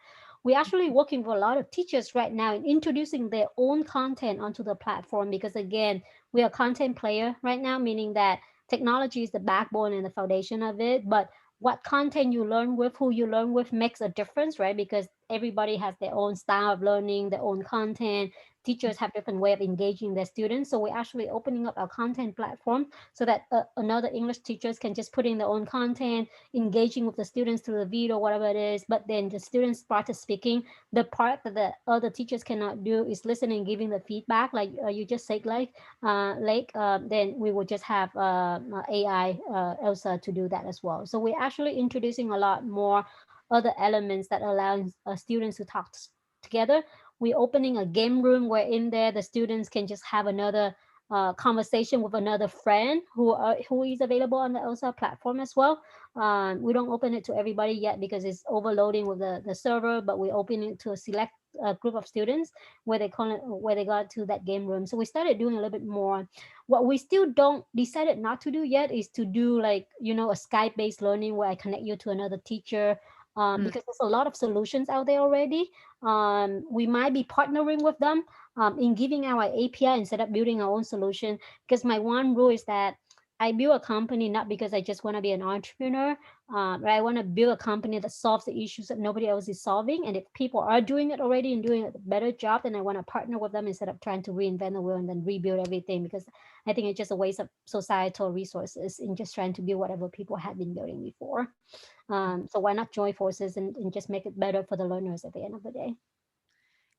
We're actually working with a lot of teachers right now in introducing their own content onto the platform, because again, we are a content player right now, meaning that technology is the backbone and the foundation of it. But what content you learn with, who you learn with makes a difference, right? Because everybody has their own style of learning, their own content. Teachers have different way of engaging their students. So we're actually opening up our content platform so that another English teachers can just put in their own content, engaging with the students through the video, whatever it is. But then the students start speaking. The part that the other teachers cannot do is listening, giving the feedback, like you just said, then we will just have AI ELSA to do that as well. So we're actually introducing a lot more other elements that allows students to talk together. We're opening a game room where in there the students can just have another conversation with another friend who is available on the ELSA platform as well. We don't open it to everybody yet because it's overloading with the server, but we open it to a select group of students where they got to that game room. So we started doing a little bit more. What we still don't decided not to do yet is to do, like, a Skype-based learning where I connect you to another teacher. Because there's a lot of solutions out there already. We might be partnering with them in giving our API instead of building our own solution. Because my one rule is that I build a company not because I just want to be an entrepreneur, but I want to build a company that solves the issues that nobody else is solving. And if people are doing it already and doing a better job, then I want to partner with them instead of trying to reinvent the wheel and then rebuild everything. Because I think it's just a waste of societal resources in just trying to build whatever people have been building before. So why not join forces and just make it better for the learners at the end of the day?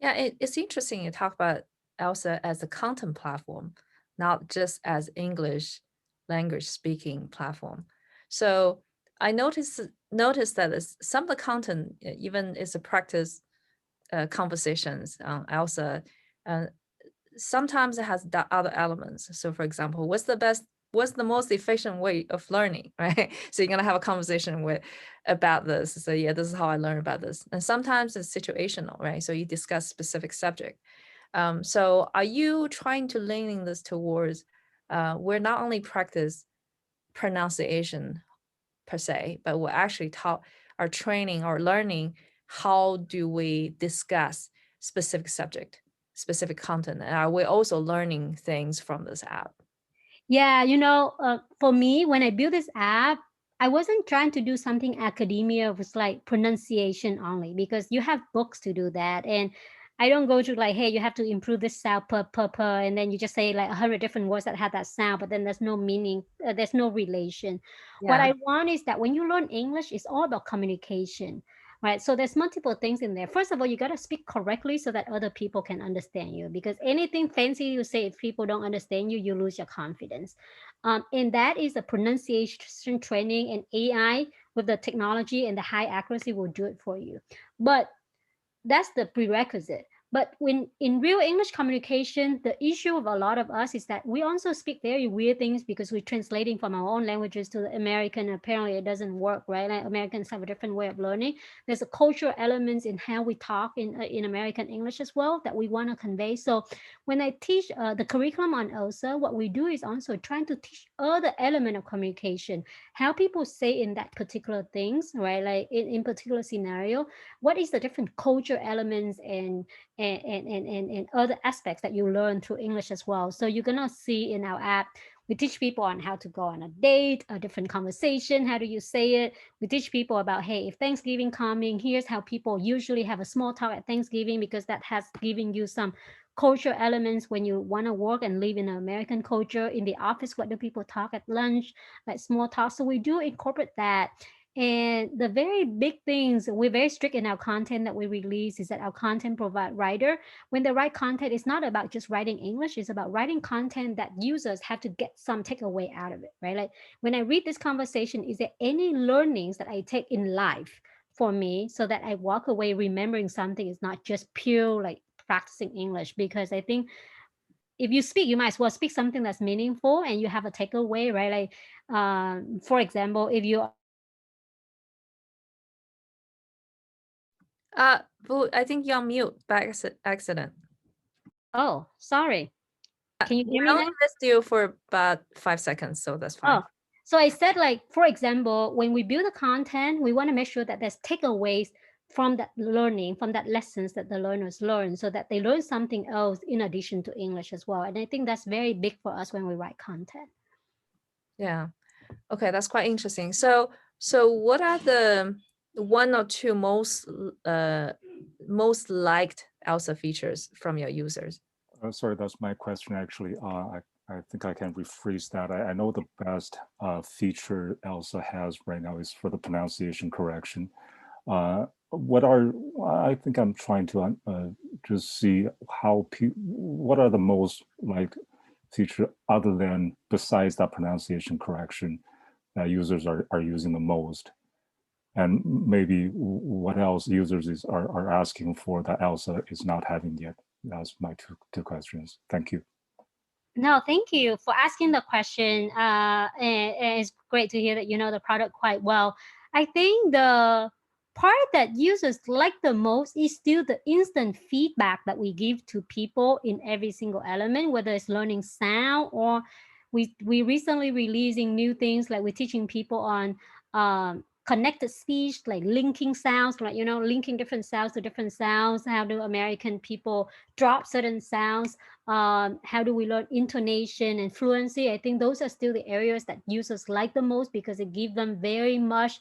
Yeah, it's interesting you talk about ELSA as a content platform, not just as English language speaking platform. So I noticed that some of the content, even is a practice conversations on ELSA, sometimes it has other elements. So for example, what's the most efficient way of learning, right? So you're gonna have a conversation about this. So yeah, this is how I learned about this. And sometimes it's situational, right? So you discuss specific subject. So are you trying to leaning this towards we're not only practice pronunciation per se, but we're actually taught our training or learning how do we discuss specific subject, specific content, and are we also learning things from this app? Yeah, for me, when I built this app, I wasn't trying to do something academia with like pronunciation only, because you have books to do that. And I don't go to like, hey, you have to improve this sound per, and then you just say like 100 different words that have that sound, but then there's no meaning, there's no relation. What I want is that when you learn English, it's all about communication. Right. So there's multiple things in there. First of all, you got to speak correctly so that other people can understand you, because anything fancy you say, if people don't understand you, you lose your confidence. And that is a pronunciation training, and AI with the technology and the high accuracy will do it for you. But that's the prerequisite. But when in real English communication, the issue of a lot of us is that we also speak very weird things because we're translating from our own languages to the American. Apparently, it doesn't work, right? Like Americans have a different way of learning. There's a cultural elements in how we talk in American English as well that we want to convey. So when I teach the curriculum on ELSA, what we do is also trying to teach other element of communication, how people say in that particular things, right? Like in particular scenario, what is the different culture elements and other aspects that you learn through English as well. So you're gonna see in our app, We teach people on how to go on a date, a different conversation, how do you say it. We teach people about, hey, if Thanksgiving coming, here's how people usually have a small talk at Thanksgiving, because that has given you some cultural elements when you want to work and live in an American culture. In the office, what do people talk at lunch, like small talk? So we do incorporate that. And the very big things, we're very strict in our content that we release, is that our content provide writer. When they write content, it's not about just writing English, it's about writing content that users have to get some takeaway out of it, right? Like when I read this conversation, is there any learnings that I take in life for me so that I walk away remembering something? Is not just pure like practicing English. Because I think if you speak, you might as well speak something that's meaningful and you have a takeaway, right? Like, for example, if you Boo, I think you're on mute by accident. oh, sorry. Can you hear I me only now? missed you for about 5 seconds, so that's fine. Oh, so I said, like, for example, when we build the content, we want to make sure that there's takeaways from that learning, from that lessons that the learners learn, so that they learn something else in addition to English as well. And I think that's very big for us when we write content. Yeah. Okay, that's quite interesting. So what are the one or two most liked ELSA features from your users? Sorry, that's my question actually. I think I can rephrase that. I know the best feature ELSA has right now is for the pronunciation correction. I think I'm trying to just see what are the most like feature other than besides that pronunciation correction that users are using the most, and maybe what else users are asking for that ELSA is not having yet. That's my two questions. Thank you. No, thank you for asking the question. And it's great to hear that you know the product quite well. I think the part that users like the most is still the instant feedback that we give to people in every single element, whether it's learning sound or we recently releasing new things, like we're teaching people on connected speech, like linking sounds, like, you know, linking different sounds to different sounds. How do American people drop certain sounds? How do we learn intonation and fluency? I think those are still the areas that users like the most because it gives them very much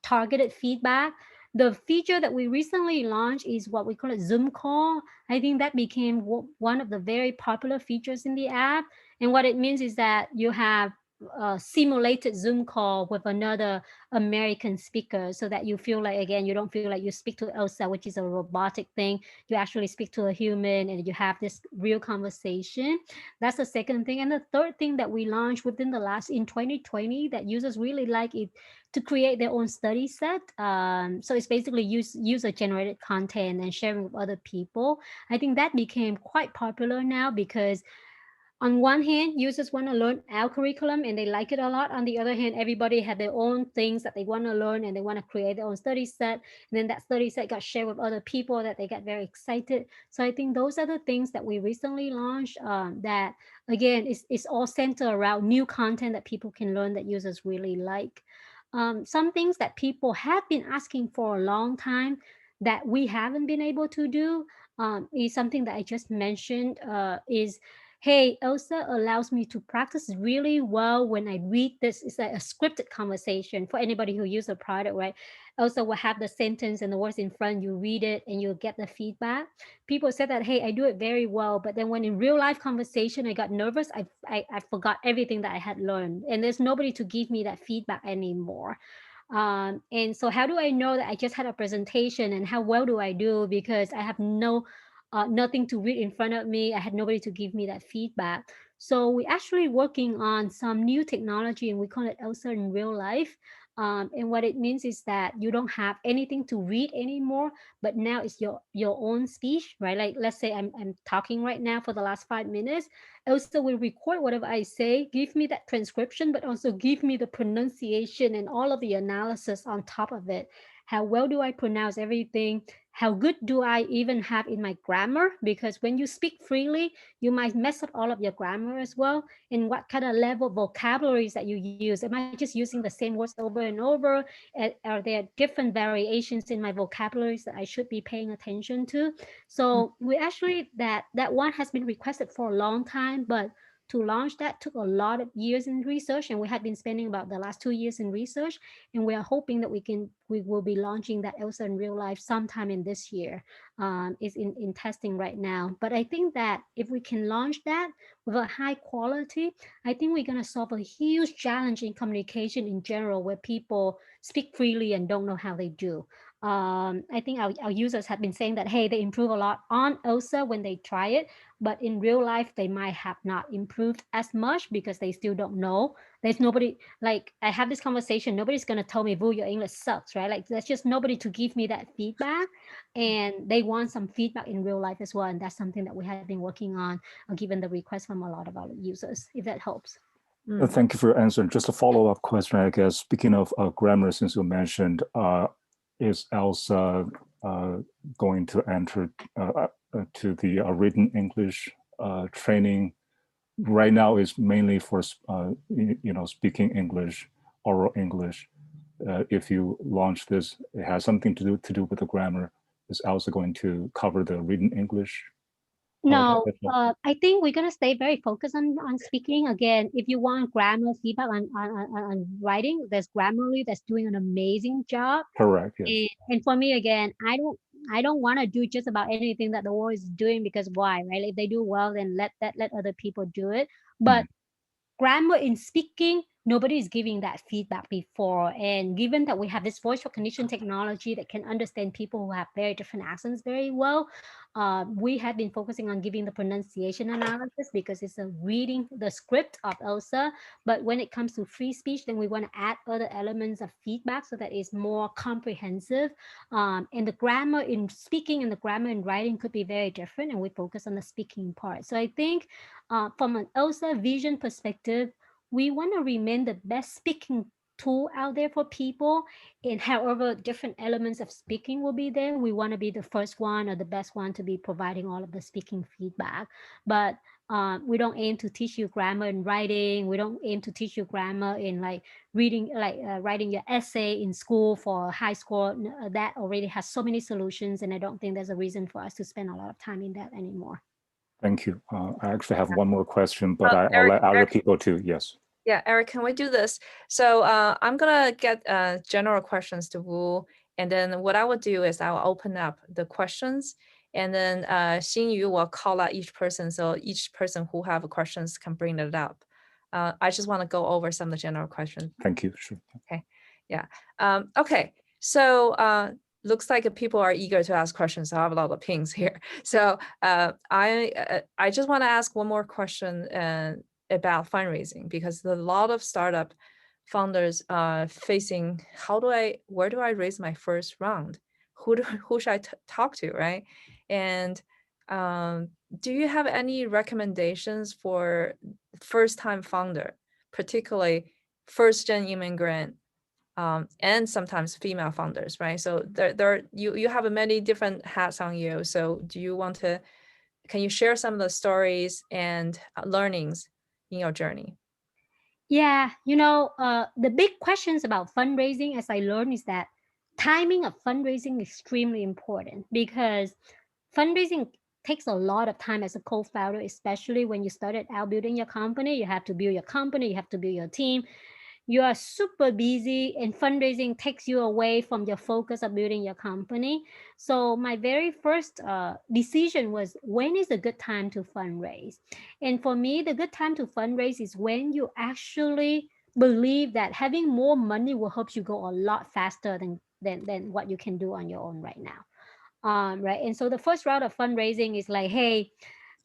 targeted feedback. The feature that we recently launched is what we call a Zoom call. I think that became one of the very popular features in the app. And what it means is that you have a simulated Zoom call with another American speaker, so that you feel like, again, you don't feel like you speak to ELSA, which is a robotic thing. You actually speak to a human and you have this real conversation. That's the second thing. And the third thing that we launched within in 2020 that users really like it, to create their own study set. So it's basically user generated content and sharing with other people. I think that became quite popular now because on one hand, users want to learn our curriculum and they like it a lot. On the other hand, everybody had their own things that they want to learn and they want to create their own study set. And then that study set got shared with other people that they get very excited. So I think those are the things that we recently launched that, again, is all centered around new content that people can learn that users really like. Some things that people have been asking for a long time that we haven't been able to do is something that I just mentioned is, hey, ELSA allows me to practice really well when I read this. It's like a scripted conversation for anybody who uses the product, right? ELSA will have the sentence and the words in front, you read it and you'll get the feedback. People said that, hey, I do it very well, but then when in real life conversation, I got nervous, I forgot everything that I had learned. And there's nobody to give me that feedback anymore. And so how do I know that I just had a presentation and how well do I do? Because I have nothing to read in front of me. I had nobody to give me that feedback. So we're actually working on some new technology and we call it ELSA in real life. And what it means is that you don't have anything to read anymore, but now it's your own speech, right? Like, let's say I'm talking right now for the last 5 minutes. ELSA will record whatever I say, give me that transcription, but also give me the pronunciation and all of the analysis on top of it. How well do I pronounce everything? How good do I even have in my grammar? Because when you speak freely, you might mess up all of your grammar as well. And what kind of level of vocabularies that you use? Am I just using the same words over and over? Are there different variations in my vocabularies that I should be paying attention to? So we actually, that one has been requested for a long time, but to launch that took a lot of years in research, and we had been spending about the last 2 years in research, and we are hoping that we will be launching that ELSA in real life sometime in this year. Is in testing right now. But I think that if we can launch that with a high quality, I think we're going to solve a huge challenge in communication in general, where people speak freely and don't know how they do. I think our users have been saying that, hey, they improve a lot on ELSA when they try it, but in real life, they might have not improved as much because they still don't know. There's nobody, like I have this conversation, nobody's going to tell me, Vu, your English sucks, right? Like there's just nobody to give me that feedback, and they want some feedback in real life as well. And that's something that we have been working on, given the request from a lot of our users, if that helps. Thank you for your answer. Just a follow-up question, I guess. Speaking of grammar, since you mentioned, is ELSA going to enter to the written English training? Right now is mainly for speaking English, oral English. If you launch this, it has something to do with the grammar. Is ELSA going to cover the written English? No, I think we're going to stay very focused on speaking. Again, if you want grammar feedback on writing, there's Grammarly that's doing an amazing job. Correct, yes. And for me, again, I don't want to do just about anything that the world is doing, because why, right? If they do well, then let other people do it. But grammar in speaking, nobody is giving that feedback before. And given that we have this voice recognition technology that can understand people who have very different accents very well, we have been focusing on giving the pronunciation analysis because it's a reading the script of ELSA. But when it comes to free speech, then we want to add other elements of feedback so that it's more comprehensive. And the grammar in speaking and the grammar in writing could be very different, and we focus on the speaking part. So I think from an ELSA vision perspective, we want to remain the best speaking tool out there for people. And however different elements of speaking will be there, we want to be the first one or the best one to be providing all of the speaking feedback. But we don't aim to teach you grammar in writing. We don't aim to teach you grammar in like reading, like writing your essay in school for a high score. That already has so many solutions, and I don't think there's a reason for us to spend a lot of time in that anymore. Thank you. I actually have one more question, but I'll let other people too. Yes. Yeah, Eric, can we do this? So I'm gonna get general questions to Vu, and then what I will do is I'll open up the questions, and then Xinyu will call out each person, so each person who have questions can bring it up. I just want to go over some of the general questions. Thank you. Sure. Okay. Yeah. Okay. So looks like people are eager to ask questions. So I have a lot of pings here. So I just want to ask one more question about fundraising, because a lot of startup founders are facing, where do I raise my first round? Who should I talk to, right? And do you have any recommendations for first-time founder, particularly first-gen immigrant, and sometimes female founders, right? So you have many different hats on you. So can you share some of the stories and learnings in your journey? Yeah, the big questions about fundraising, as I learned, is that timing of fundraising is extremely important, because fundraising takes a lot of time as a co-founder, especially when you started out building your company. You have to build your company, you have to build your team. You are super busy, and fundraising takes you away from your focus of building your company. So my very first decision was, when is a good time to fundraise? And for me, the good time to fundraise is when you actually believe that having more money will help you go a lot faster than what you can do on your own right now. Right. And so the first round of fundraising is like, hey,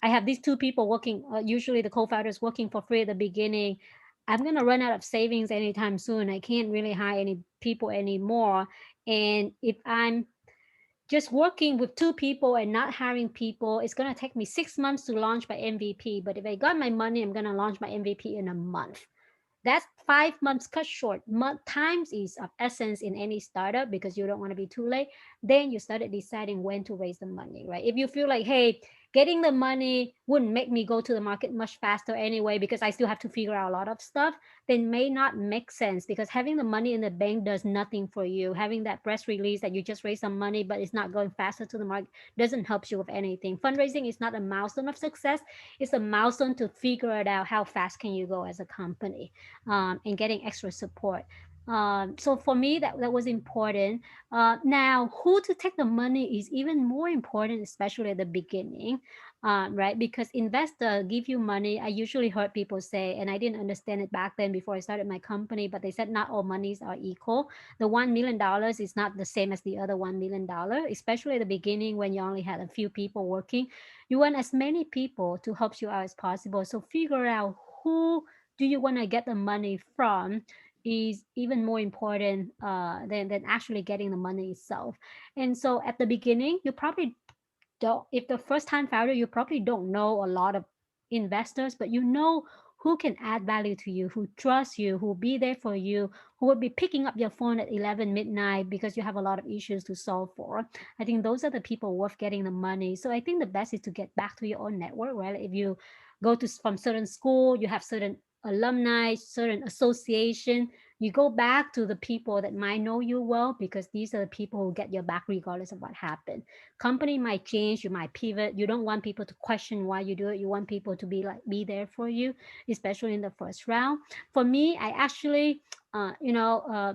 I have these two people working, usually the co-founders working for free at the beginning. I'm going to run out of savings anytime soon. I can't really hire any people anymore. And if I'm just working with two people and not hiring people, it's going to take me 6 months to launch my MVP. But if I got my money, I'm going to launch my MVP in a month. That's 5 months cut short. Times is of essence in any startup, because you don't want to be too late. Then you started deciding when to raise the money, right? If you feel like, hey, getting the money wouldn't make me go to the market much faster anyway, because I still have to figure out a lot of stuff, then may not make sense, because having the money in the bank does nothing for you. Having that press release that you just raised some money, but it's not going faster to the market, doesn't help you with anything. Fundraising is not a milestone of success. It's a milestone to figure it out. How fast can you go as a company, and getting extra support. So for me, that was important. Now, who to take the money is even more important, especially at the beginning, right? Because investor give you money. I usually heard people say, and I didn't understand it back then before I started my company, but they said not all monies are equal. The $1 million is not the same as the other $1 million, especially at the beginning when you only had a few people working. You want as many people to help you out as possible. So figure out who do you want to get the money from is even more important than actually getting the money itself. And so at the beginning, you probably don't, if the first time founder, you probably don't know a lot of investors, but you know who can add value to you, who trusts you, who will be there for you, who will be picking up your phone at 11 midnight because you have a lot of issues to solve for. I think those are the people worth getting the money. So I think the best is to get back to your own network, right? If you go to from certain school, you have certain alumni, certain association, you go back to the people that might know you well, because these are the people who get your back regardless of what happened. Company might change, you might pivot. You don't want people to question why you do it. You want people to be there for you, especially in the first round. For me, I actually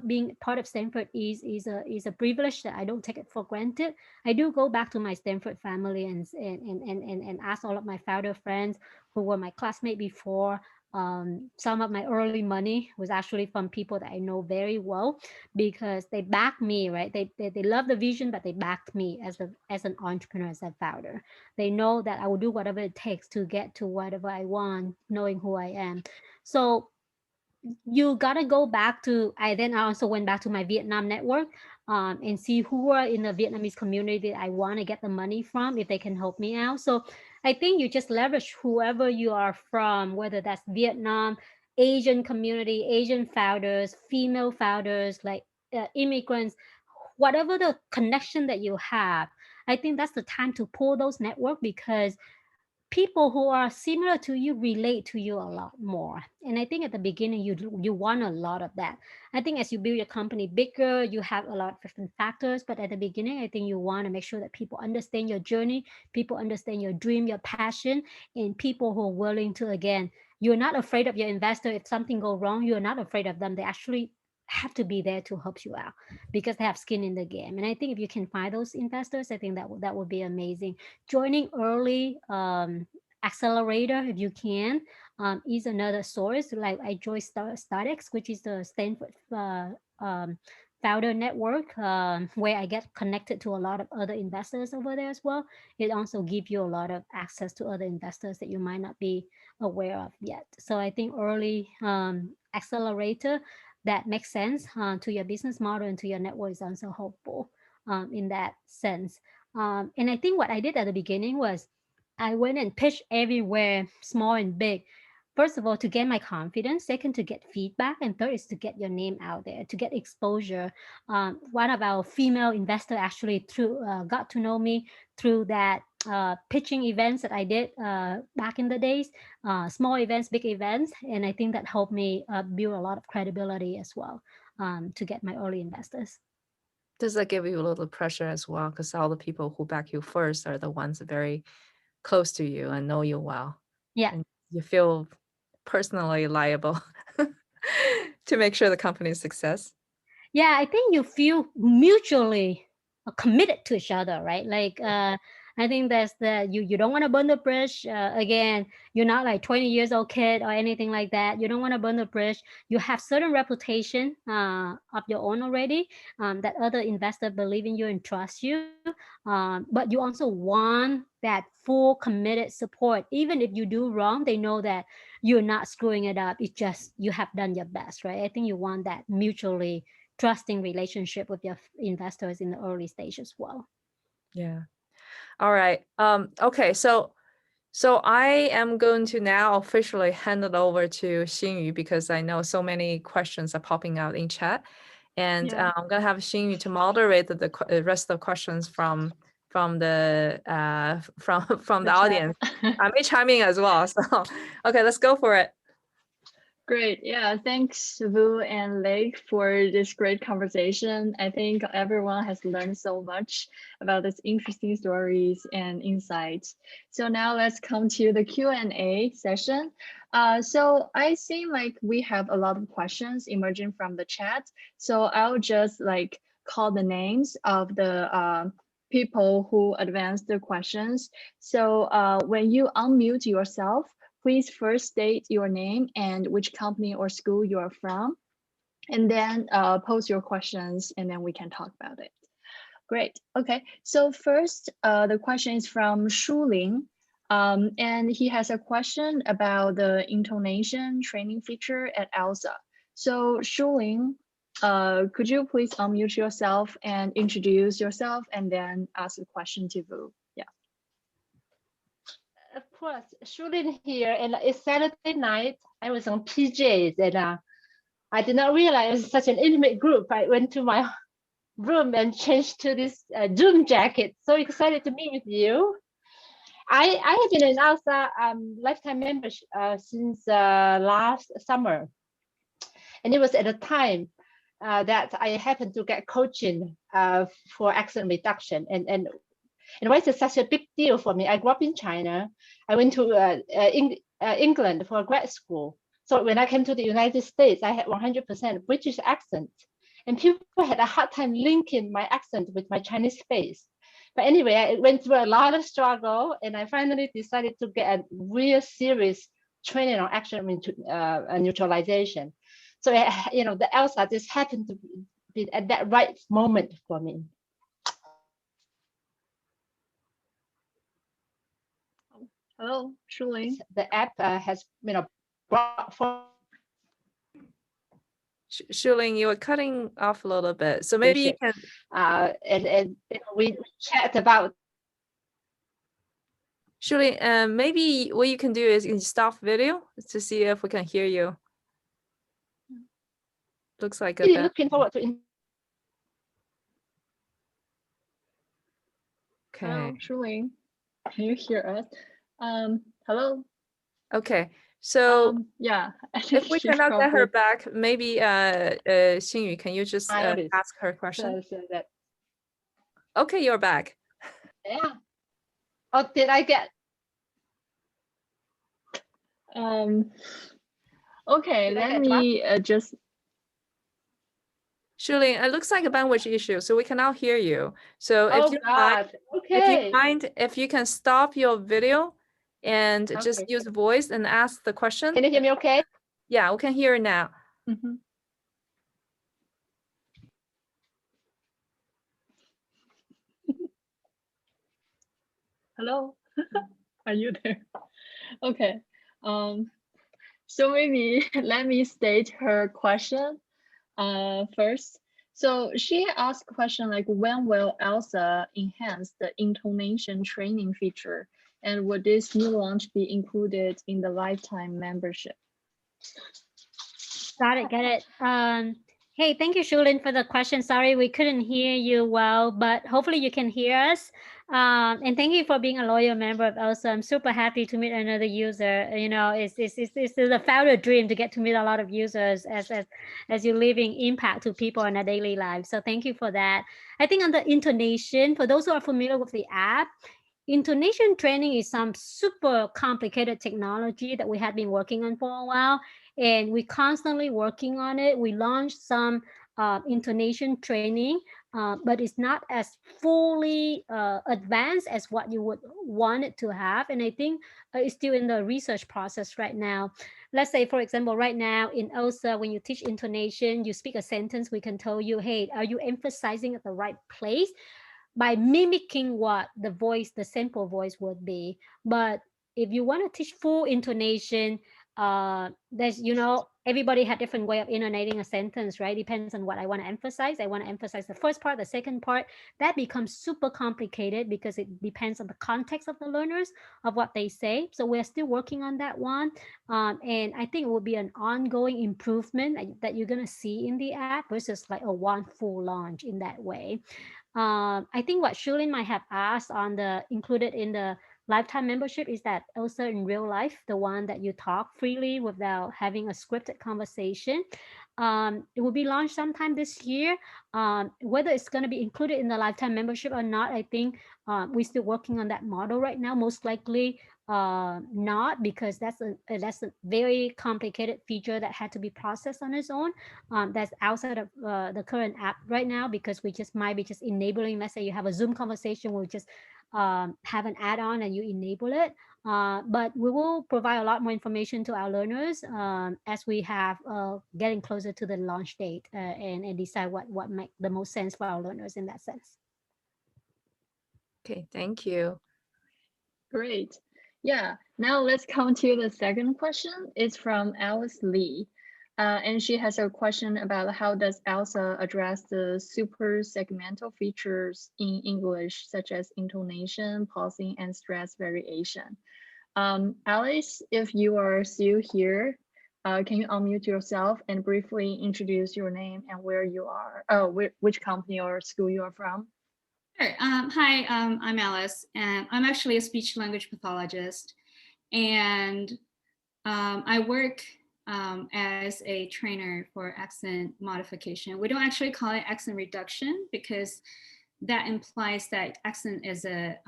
being part of Stanford is a privilege that I don't take it for granted. I do go back to my Stanford family and ask all of my founder friends who were my classmates before. Some of my early money was actually from people that I know very well, because they backed me, right? They love the vision, but they backed me as an entrepreneur, as a founder. They know that I will do whatever it takes to get to whatever I want, knowing who I am. So you gotta go back to, I also went back to my Vietnam network, and see who are in the Vietnamese community that I want to get the money from, if they can help me out. So I think you just leverage whoever you are from, whether that's Vietnam, Asian community, Asian founders, female founders, like immigrants, whatever the connection that you have. I think that's the time to pull those network, because people who are similar to you relate to you a lot more. And I think at the beginning, you want a lot of that. I think as you build your company bigger, you have a lot of different factors. But at the beginning, I think you want to make sure that people understand your journey, people understand your dream, your passion, and people who are willing to, again, you're not afraid of your investor. If something go wrong, you're not afraid of them. They actually have to be there to help you out, because they have skin in the game. And I think if you can find those investors, I think that would be amazing. Joining early, accelerator, if you can, is another source. Like I joined StartX, which is the Stanford founder network, where I get connected to a lot of other investors over there as well. It also gives you a lot of access to other investors that you might not be aware of yet. So I think early accelerator that makes sense to your business model and to your network is also helpful in that sense. And I think what I did at the beginning was I went and pitched everywhere, small and big. First of all, to get my confidence. Second, to get feedback. And third is to get your name out there, to get exposure. One of our female investors actually got to know me through that pitching events that I did back in the days, small events, big events. And I think that helped me build a lot of credibility as well, to get my early investors. Does that give you a little pressure as well? Because all the people who back you first are the ones very close to you and know you well. Yeah. And you feel personally liable to make sure the company's success. Yeah, I think you feel mutually committed to each other, right? Like I think that's you don't want to burn the bridge. Again, you're not like 20 years old kid or anything like that. You don't want to burn the bridge. You have certain reputation of your own already, that other investor believe in you and trust you. But you also want that full committed support. Even if you do wrong, they know that you're not screwing it up. It's just you have done your best, right? I think you want that mutually trusting relationship with your investors in the early stage as well. Yeah. All right. Okay. So I am going to now officially hand it over to Xinyu, because I know so many questions are popping out in chat. And I'm going to have Xinyu to moderate the rest of the questions from from the from the audience. I may chime in as well. So okay, let's go for it. Great. Yeah, thanks, Vu and Lake, for this great conversation. I think everyone has learned so much about these interesting stories and insights. So now let's come to the Q&A session. So I see like we have a lot of questions emerging from the chat. So I'll just like call the names of the people who advanced the questions. So when you unmute yourself, please first state your name and which company or school you are from, and then post your questions, and then we can talk about it. Great. Okay. So first, the question is from Shuling, and he has a question about the intonation training feature at ELSA. So Shuling, could you please unmute yourself and introduce yourself, and then ask a question to Vu? Of course, shooting here, and it's Saturday night. I was on PJs, and I did not realize it was such an intimate group. I went to my room and changed to this Zoom jacket. So excited to meet with you. I have been an ELSA lifetime member since last summer, and it was at a time that I happened to get coaching for accident reduction, and why is it such a big deal for me? I grew up in China. I went to England for grad school. So when I came to the United States, I had 100% British accent. And people had a hard time linking my accent with my Chinese face. But anyway, I went through a lot of struggle, and I finally decided to get a real serious training on accent neutralization. So, you know, the ELSA just happened to be at that right moment for me. Hello, Shuling. The app has, you know, brought for. Shuling, you were cutting off a little bit, so maybe you can. And you know, we chat about. Shuling, maybe what you can do is you can stop video to see if we can hear you. Looks like a. Really looking forward to. Okay. Hello, Shuling. Can you hear us? Hello. Okay. So yeah, if we cannot get her back, maybe Xingyu, can you just ask her question? Okay, you're back. Yeah. Oh, did I get? Okay, let me just. Shuling, it looks like a language issue, so we cannot hear you. So if you mind, if you can stop your video and just use voice and ask the question. Can you hear me okay? Yeah, we can hear it now. Mm-hmm. Hello, are you there? Okay, so maybe let me state her question first. So she asked a question like, when will ELSA enhance the intonation training feature? And would this new launch be included in the lifetime membership? Got it. Hey, thank you, Shuling, for the question. Sorry, we couldn't hear you well, but hopefully you can hear us. And thank you for being a loyal member of ELSA. I'm super happy to meet another user. You know, it's a founder dream to get to meet a lot of users as you're leaving impact to people in their daily lives. So thank you for that. I think on the intonation, for those who are familiar with the app, intonation training is some super complicated technology that we have been working on for a while, and we're constantly working on it. We launched some intonation training, but it's not as fully advanced as what you would want it to have. And I think it's still in the research process right now. Let's say, for example, right now in ELSA, when you teach intonation, you speak a sentence, we can tell you, hey, are you emphasizing at the right place? By mimicking what the voice, the sample voice would be. But if you want to teach full intonation, there's, you know, everybody had different way of intonating a sentence, right? Depends on what I want to emphasize. I want to emphasize the first part, the second part. That becomes super complicated because it depends on the context of the learners, of what they say. So we're still working on that one. And I think it will be an ongoing improvement that you're going to see in the app versus like a one full launch in that way. I think what Shulin might have asked on the included in the lifetime membership is that ELSA in real life, the one that you talk freely without having a scripted conversation. It will be launched sometime this year. Whether it's going to be included in the lifetime membership or not, I think we're still working on that model right now. Most likely not, because that's a very complicated feature that had to be processed on its own. That's outside of the current app right now, because we just might be just enabling. Let's say you have a Zoom conversation, we'll just have an add-on and you enable it. But we will provide a lot more information to our learners as we have getting closer to the launch date and decide what makes the most sense for our learners in that sense. Okay, thank you. Great. Yeah, now let's come to the second question. It's from Alice Lee. And she has a question about how does ELSA address the super segmental features in English, such as intonation, pausing, and stress variation. Alice, if you are still here, can you unmute yourself and briefly introduce your name and where you are, which company or school you are from? Sure. Hi, I'm Alice, and I'm actually a speech language pathologist, and I work as a trainer for accent modification. We don't actually call it accent reduction because that implies that accent is a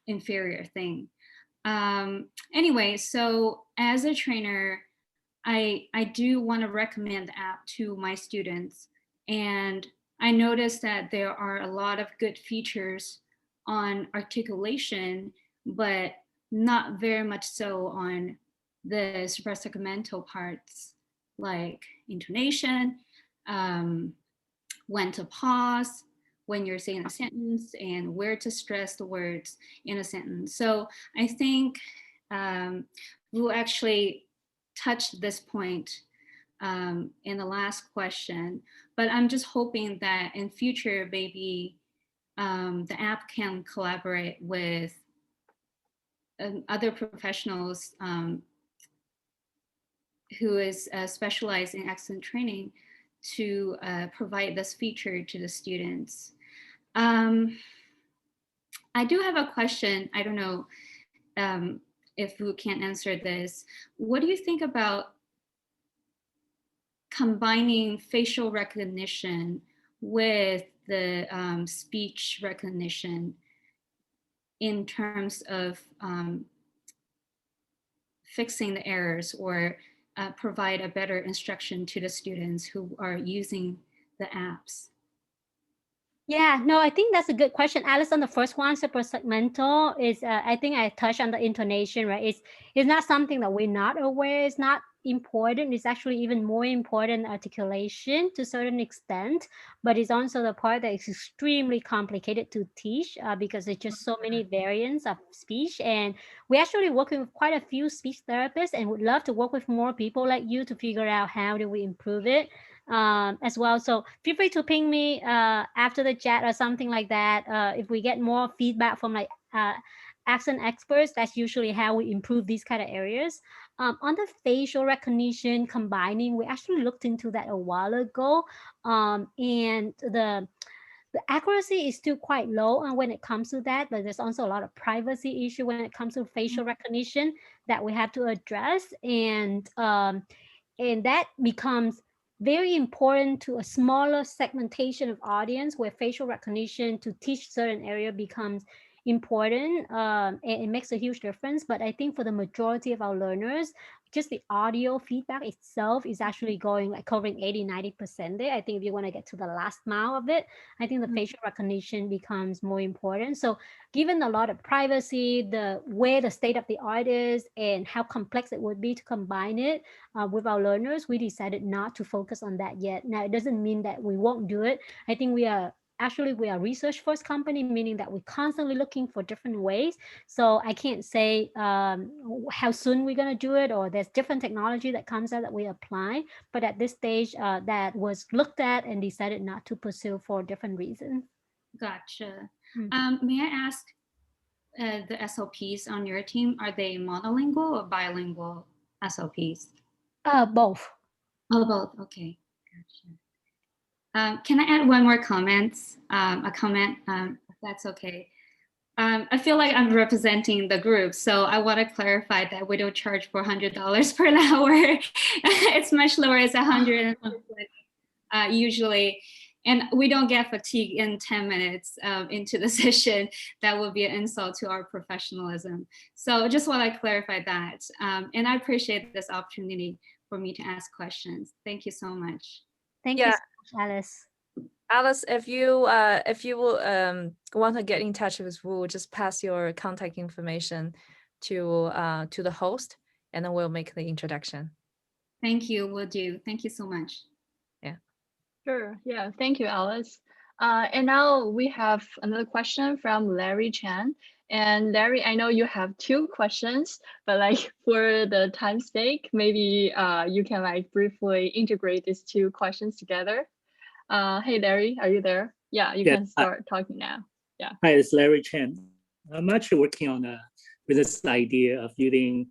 inferior thing. Anyway, so as a trainer, I do want to recommend the app to my students, and I noticed that there are a lot of good features on articulation, but not very much so on the suprasegmental parts like intonation, when to pause when you're saying a sentence, and where to stress the words in a sentence. So I think we'll actually touch this point in the last question, but I'm just hoping that in future, maybe the app can collaborate with other professionals who is specialized in accent training to provide this feature to the students. I do have a question. I don't know if Vu can answer this. What do you think about combining facial recognition with the speech recognition in terms of fixing the errors or provide a better instruction to the students who are using the apps? Yeah, no, I think that's a good question, Alice. On the first one, super segmental is, I think I touched on the intonation, right? It's not something that we're not aware. It's not important. It's actually even more important articulation to a certain extent, but it's also the part that is extremely complicated to teach because there's just so many variants of speech. And we're actually working with quite a few speech therapists and would love to work with more people like you to figure out how do we improve it as well. So feel free to ping me after the chat or something like that. If we get more feedback from like accent experts, that's usually how we improve these kind of areas. On the facial recognition combining, we actually looked into that a while ago, and the accuracy is still quite low when it comes to that, but there's also a lot of privacy issue when it comes to facial recognition that we have to address, and that becomes very important to a smaller segmentation of audience where facial recognition to teach certain area becomes important, and it makes a huge difference. But I think for the majority of our learners, just the audio feedback itself is actually going like covering 80-90% there. I think if you want to get to the last mile of it, I think the facial recognition becomes more important. So given a lot of privacy, where the state of the art is and how complex it would be to combine it with our learners, we decided not to focus on that yet. Now, it doesn't mean that we won't do it. I think we are a research first company, meaning that we're constantly looking for different ways. So I can't say how soon we're going to do it, or there's different technology that comes out that we apply. But at this stage, that was looked at and decided not to pursue for different reasons. Gotcha. May I ask the SLPs on your team, are they monolingual or bilingual SLPs? Both. Oh, both. Okay. Gotcha. Can I add one more comment? A comment, if that's okay. I feel like I'm representing the group, so I want to clarify that we don't charge $400 per hour. It's much lower, it's 100 usually. And we don't get fatigue in 10 minutes into the session. That would be an insult to our professionalism. So I just want to clarify that. And I appreciate this opportunity for me to ask questions. Thank you so much. Thank you so much, Alice. Alice, if you want to get in touch with Wu, just pass your contact information to the host, and then we'll make the introduction. Thank you, will do. Thank you so much. Yeah. Sure. Yeah. Thank you, Alice. And now we have another question from Larry Chan. And Larry, I know you have 2 questions, but like for the time's sake, maybe you can like briefly integrate these 2 questions together. Hey, Larry, are you there? Yeah, you can start talking now. Yeah. Hi, it's Larry Chen. I'm actually working on a business idea of using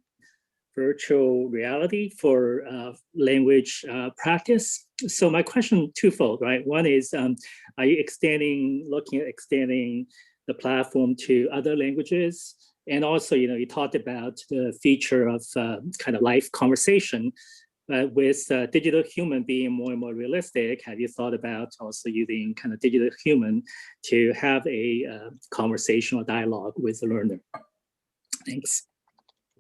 virtual reality for language practice. So my question twofold, right? One is, are you looking at extending the platform to other languages? And also, you talked about the feature of kind of live conversation. With digital human being more and more realistic, have you thought about also using kind of digital human to have a conversational dialogue with the learner? Thanks.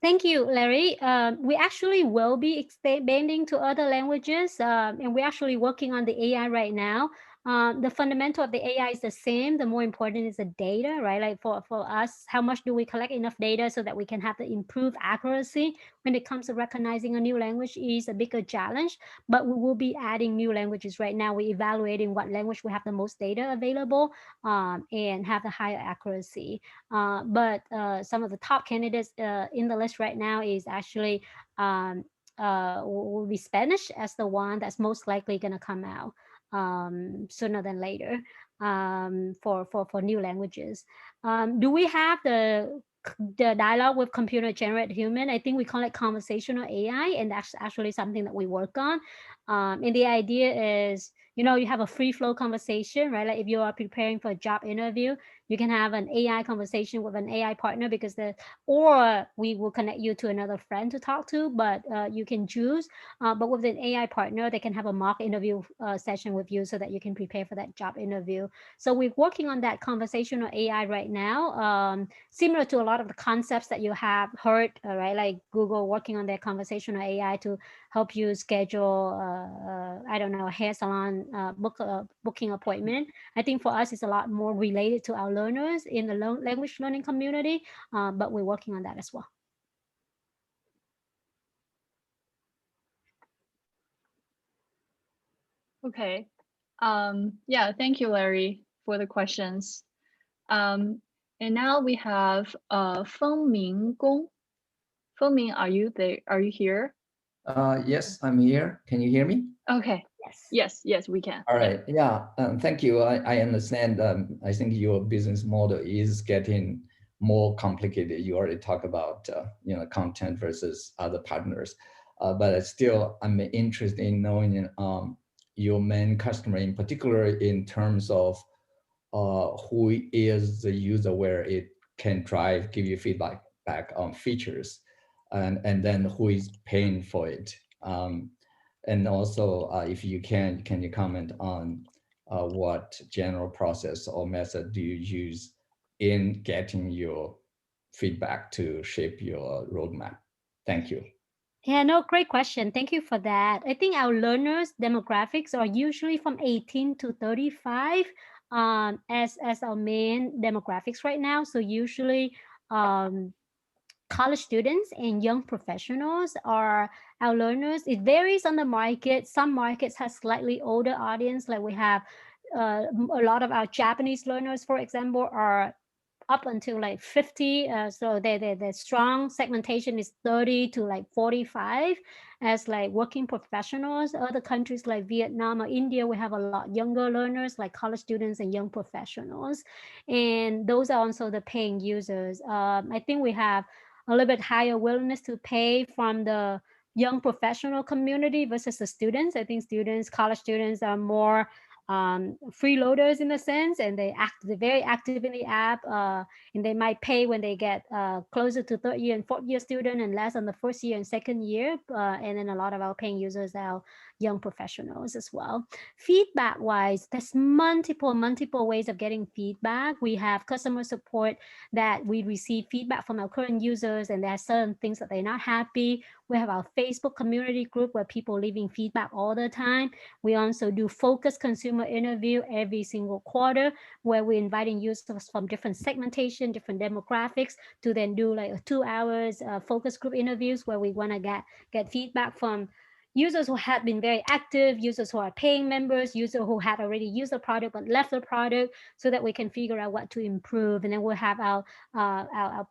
Thank you, Larry. We actually will be expanding to other languages, and we're actually working on the AI right now. The fundamental of the AI is the same. The more important is the data, right? Like for us, how much do we collect enough data so that we can have the improved accuracy when it comes to recognizing a new language is a bigger challenge, but we will be adding new languages right now. We're evaluating what language we have the most data available and have the higher accuracy. But some of the top candidates in the list right now is actually will be Spanish as the one that's most likely going to come out sooner than later for new languages. Do we have the dialogue with computer generated human? I think we call it conversational AI, and that's actually something that we work on. And the idea is, you have a free flow conversation, right? Like if you are preparing for a job interview, you can have an AI conversation with an AI partner or we will connect you to another friend to talk to, but you can choose. But with an AI partner, they can have a mock interview session with you so that you can prepare for that job interview. So we're working on that conversational AI right now, similar to a lot of the concepts that you have heard, right? Like Google working on their conversational AI to help you schedule, I don't know, a hair salon booking appointment. I think for us, it's a lot more related to our learners in the language learning community, but we're working on that as well. Okay. Yeah, thank you, Larry, for the questions. And now we have Fengming Gong. Fengming, are you there? Are you here? Yes, I'm here. Can you hear me? Okay. Yes, we can. All right. Yeah. Thank you. I understand. I think your business model is getting more complicated. You already talked about content versus other partners, but still, I'm interested in knowing your main customer, in particular, in terms of who is the user, where it can give you feedback back on features, and then who is paying for it. And also, if you can you comment on what general process or method do you use in getting your feedback to shape your roadmap? Thank you. Yeah, no, great question. Thank you for that. I think our learners demographics are usually from 18 to 35 as our main demographics right now. So usually college students and young professionals are our learners. It varies on the market. Some markets have slightly older audience, like we have a lot of our Japanese learners, for example, are up until like 50. So the strong segmentation is 30 to like 45 as like working professionals. Other countries like Vietnam or India, we have a lot younger learners like college students and young professionals. And those are also the paying users. I think we have a little bit higher willingness to pay from the young professional community versus the students. I think college students are more freeloaders in a sense, and they're very active in the app, and they might pay when they get closer to third year and fourth year student and less on the first year and second year. And then a lot of our paying users are young professionals as well. Feedback wise, there's multiple ways of getting feedback. We have customer support that we receive feedback from our current users, and there are certain things that they're not happy. We have our Facebook community group where people leaving feedback all the time. We also do focused consumer interview every single quarter, where we're inviting users from different segmentation, different demographics, to then do like 2 hours focus group interviews where we want to get feedback from users who have been very active, users who are paying members, users who had already used the product but left the product, so that we can figure out what to improve. And then we'll have our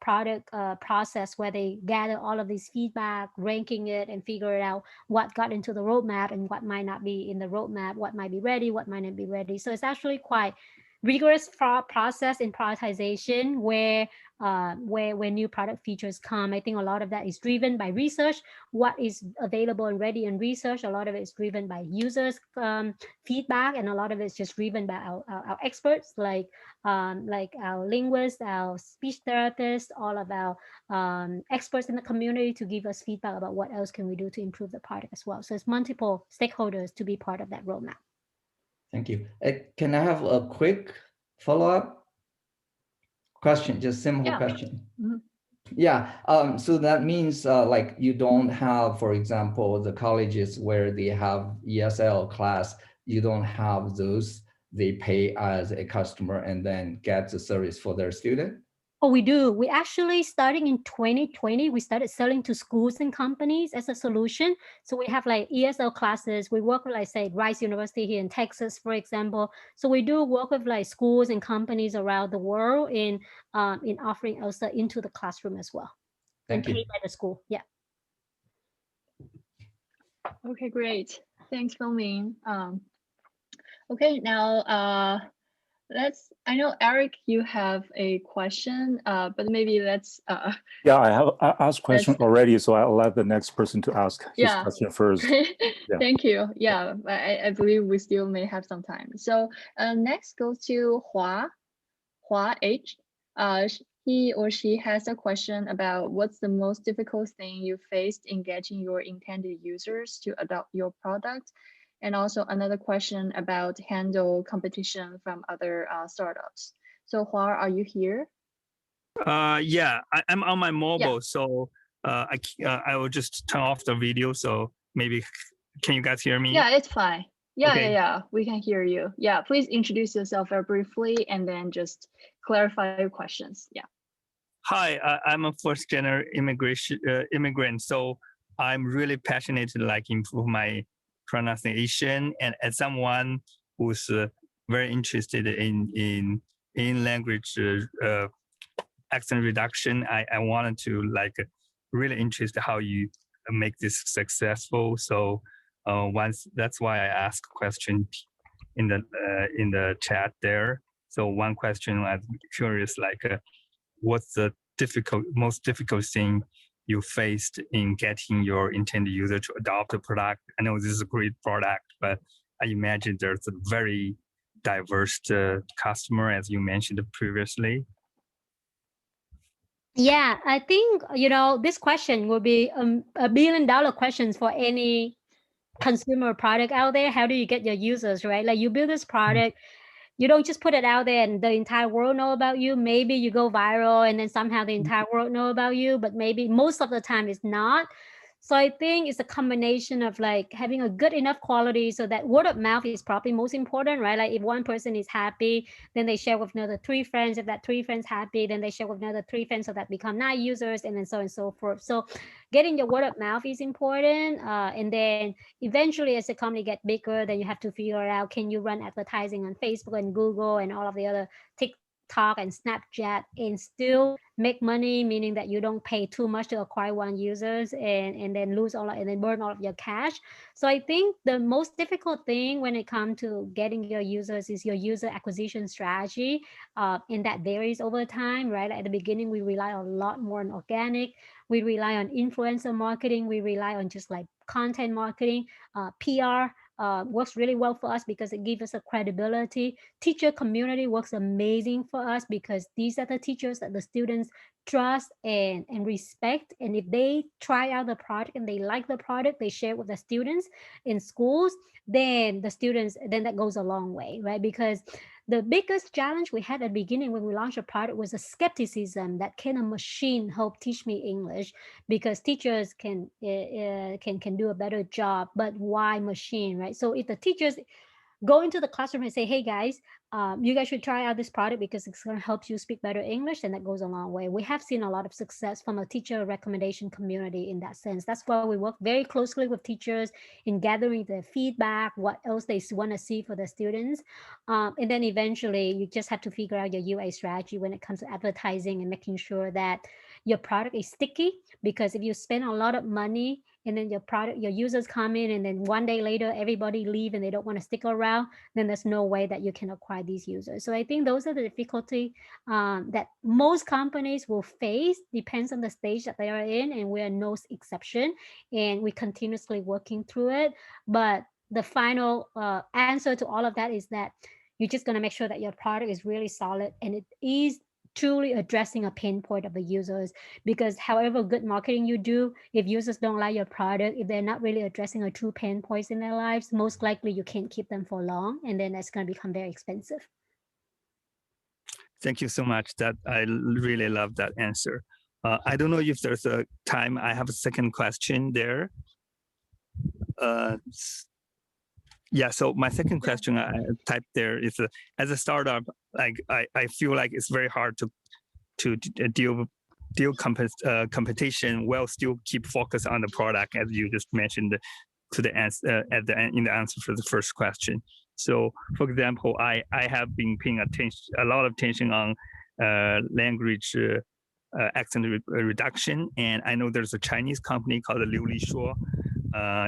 product process where they gather all of this feedback, ranking it, and figure out what got into the roadmap and what might not be in the roadmap, what might be ready, what might not be ready. So it's actually quite rigorous process in prioritization where new product features come. I think a lot of that is driven by research, what is available and ready in research. A lot of it is driven by users feedback, and a lot of it is just driven by our experts, like our linguists, our speech therapists, all of our experts in the community to give us feedback about what else can we do to improve the product as well. So it's multiple stakeholders to be part of that roadmap. Thank you. Can I have a quick follow-up question? Just simple question. Mm-hmm. Yeah. So that means like you don't have, for example, the colleges where they have ESL class, you don't have those. They pay as a customer and then get the service for their student? Oh, we do. We actually, starting in 2020, we started selling to schools and companies as a solution. So we have like ESL classes. We work with, like, say, Rice University here in Texas, for example. So we do work with like schools and companies around the world in offering ELSA into the classroom as well. Thank you. Paid by the school. Yeah. Okay, great. Thanks, Filming. Okay, now I know, Eric, you have a question, but maybe let's. Yeah, I asked question already, so I'll let the next person to ask his question first. Yeah. Thank you. Yeah, I believe we still may have some time. So next goes to Hua H. He or she has a question about what's the most difficult thing you faced in getting your intended users to adopt your product. And also another question about handle competition from other startups. So Hua, are you here? Yeah, I'm on my mobile, so I will just turn off the video. So maybe, can you guys hear me? Yeah, it's fine. Yeah, Okay. yeah, we can hear you. Yeah, please introduce yourself very briefly and then just clarify your questions. Yeah. Hi, I'm a first-generation immigrant, so I'm really passionate to like improve my pronunciation, and as someone who's very interested in language accent reduction, I wanted to like really interested how you make this successful. So that's why I asked a question in the chat there. So one question, I'm curious, like what's the most difficult thing you faced in getting your intended user to adopt the product? I know this is a great product, but I imagine there's a very diverse customer, as you mentioned previously. Yeah, I think, this question will be a $1 billion question for any consumer product out there. How do you get your users, right? Like, you build this product, you don't just put it out there and the entire world know about you. Maybe you go viral and then somehow the entire world know about you, but maybe most of the time it's not. So I think it's a combination of like having a good enough quality so that word of mouth is probably most important, right? Like if one person is happy, then they share with another 3 friends. If that 3 friends happy, then they share with another 3 friends, so that become 9 users, and then so on and so forth. So getting your word of mouth is important. And then eventually as the company get bigger, then you have to figure out, can you run advertising on Facebook and Google and all of the other TikTok and Snapchat and still make money, meaning that you don't pay too much to acquire 1 users and then lose all and then burn all of your cash. So I think the most difficult thing when it comes to getting your users is your user acquisition strategy, and that varies over time, right? At the beginning, we rely a lot more on organic. We rely on influencer marketing. We rely on just like content marketing, PR, works really well for us because it gives us a credibility. Teacher community works amazing for us because these are the teachers that the students trust and respect. And if they try out the product and they like the product, they share with the students in schools, then that goes a long way, right? Because the biggest challenge we had at the beginning when we launched a product was a skepticism that can a machine help teach me English, because teachers can do a better job, but why machine, right? So if the teachers go into the classroom and say, hey guys, you guys should try out this product because it's going to help you speak better English, and that goes a long way. We have seen a lot of success from a teacher recommendation community in that sense. That's why we work very closely with teachers in gathering their feedback, what else they want to see for the students. And then eventually you just have to figure out your UA strategy when it comes to advertising and making sure that your product is sticky, because if you spend a lot of money and then your users come in and then one day later everybody leave and they don't want to stick around, then there's no way that you can acquire these users. So I think those are the difficulty that most companies will face, depends on the stage that they are in, and we're no exception, and we're continuously working through it. But the final answer to all of that is that you're just going to make sure that your product is really solid and it is truly addressing a pain point of the users. Because however good marketing you do, if users don't like your product, if they're not really addressing a true pain points in their lives, most likely you can't keep them for long, and then that's going to become very expensive. Thank you so much. That I really love that answer. I don't know if there's a time. I have a second question there. Yeah, so my second question I typed there is, as a startup, like I feel like it's very hard to deal competition while still keep focus on the product, as you just mentioned to the answer in the answer for the first question. So, for example, I have been paying a lot of attention on language accent reduction, and I know there's a Chinese company called Liu Li Shuo.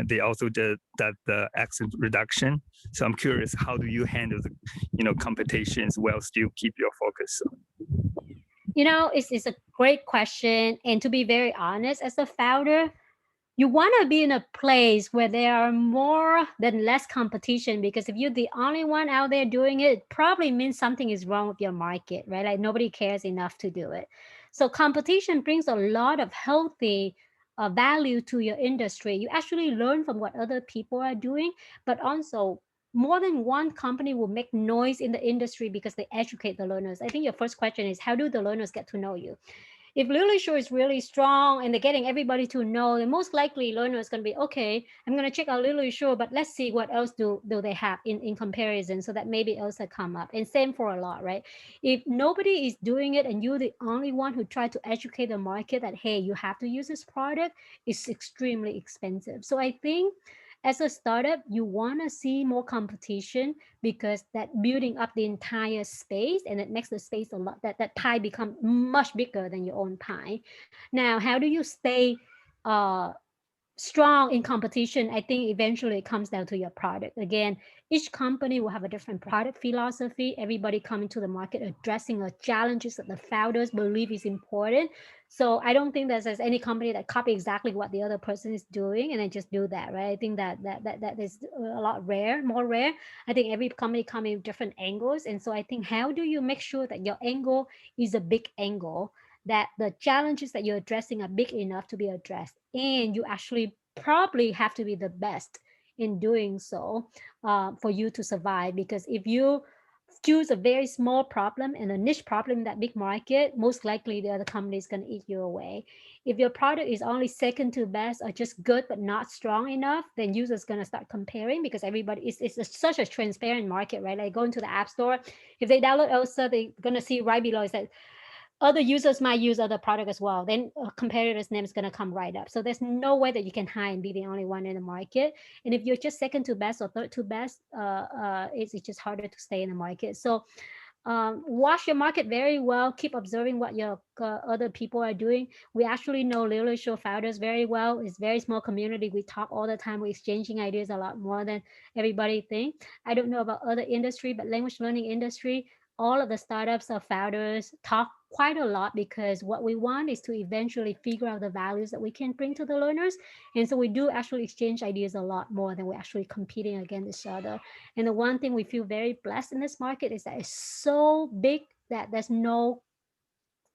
They also did the accent reduction. So I'm curious, how do you handle the competitions while still keep your focus? It's a great question. And to be very honest, as a founder, you want to be in a place where there are more than less competition, because if you're the only one out there doing it, it probably means something is wrong with your market, right? Like nobody cares enough to do it. So competition brings a lot of healthy value to your industry. You actually learn from what other people are doing, but also more than one company will make noise in the industry because they educate the learners. I think your first question is, how do the learners get to know you? If Liu Li Shuo is really strong and they're getting everybody to know, then most likely learner is going to be, okay, I'm going to check out Liu Li Shuo, but let's see what else do they have in comparison, so that maybe ELSA come up. And same for a lot, right? If nobody is doing it and you're the only one who try to educate the market that, hey, you have to use this product, it's extremely expensive. So I think as a startup, you want to see more competition, because that building up the entire space, and it makes the space a lot, that pie become much bigger than your own pie. Now, how do you stay strong in competition? I think eventually it comes down to your product. Again, each company will have a different product philosophy. Everybody coming to the market addressing the challenges that the founders believe is important. So I don't think there's any company that copy exactly what the other person is doing and then just do that, right? I think that is a lot more rare. I think every company comes in different angles. And so I think, how do you make sure that your angle is a big angle, that the challenges that you're addressing are big enough to be addressed, and you actually probably have to be the best in doing so for you to survive? Because if you choose a very small problem and a niche problem in that big market, most likely the other company is going to eat you away. If your product is only second to best or just good but not strong enough, then users going to start comparing, because everybody it's such a transparent market, right? Like going to the app store, if they download ELSA, they're going to see right below is that other users might use other product as well. Then a competitor's name is going to come right up. So there's no way that you can hide and be the only one in the market. And if you're just second to best or third to best, it's just harder to stay in the market. So watch your market very well. Keep observing what your other people are doing. We actually know Liu Li Shuo founders very well. It's a very small community. We talk all the time. We're exchanging ideas a lot more than everybody thinks. I don't know about other industry, but language learning industry, all of the startups or founders talk quite a lot, because what we want is to eventually figure out the values that we can bring to the learners. And so we do actually exchange ideas a lot more than we're actually competing against each other. And the one thing we feel very blessed in this market is that it's so big that there's no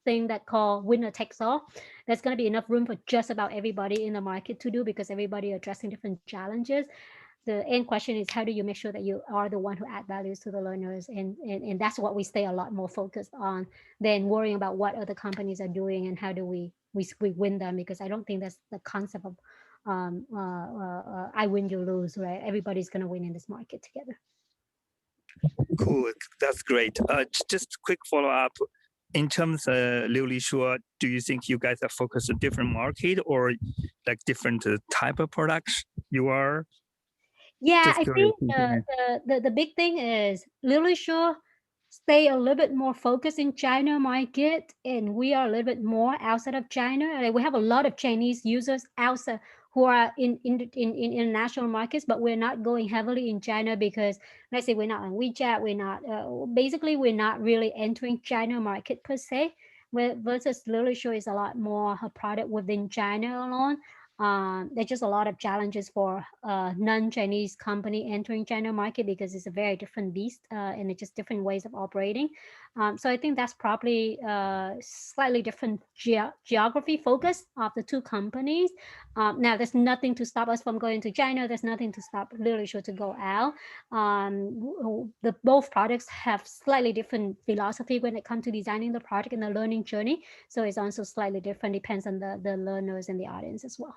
thing that called winner takes all. There's going to be enough room for just about everybody in the market to do, because everybody addressing different challenges. The end question is, how do you make sure that you are the one who add values to the learners? And that's what we stay a lot more focused on than worrying about what other companies are doing and how do we win them, because I don't think that's the concept of I win, you lose, right? Everybody's going to win in this market together. Cool, that's great. Just quick follow up. In terms of Liuli Shuo, do you think you guys are focused on different market or like different type of products you are? Yeah, Just I curious. think the big thing is Liuli Shuo stay a little bit more focused in China market, and we are a little bit more outside of China. Like, we have a lot of Chinese users outside who are in international markets, but we're not going heavily in China because, let's say, we're not on WeChat, we're not basically we're not really entering China market per se. Versus Liuli Shuo is a lot more a product within China alone. There's just a lot of challenges for non-Chinese company entering China market, because it's a very different beast and it's just different ways of operating. So I think that's probably slightly different geography focus of the two companies. Now, there's nothing to stop us from going to China. There's nothing to stop Liuli Shuo to go out. Both products have slightly different philosophy when it comes to designing the product and the learning journey. So it's also slightly different, depends on the learners and the audience as well.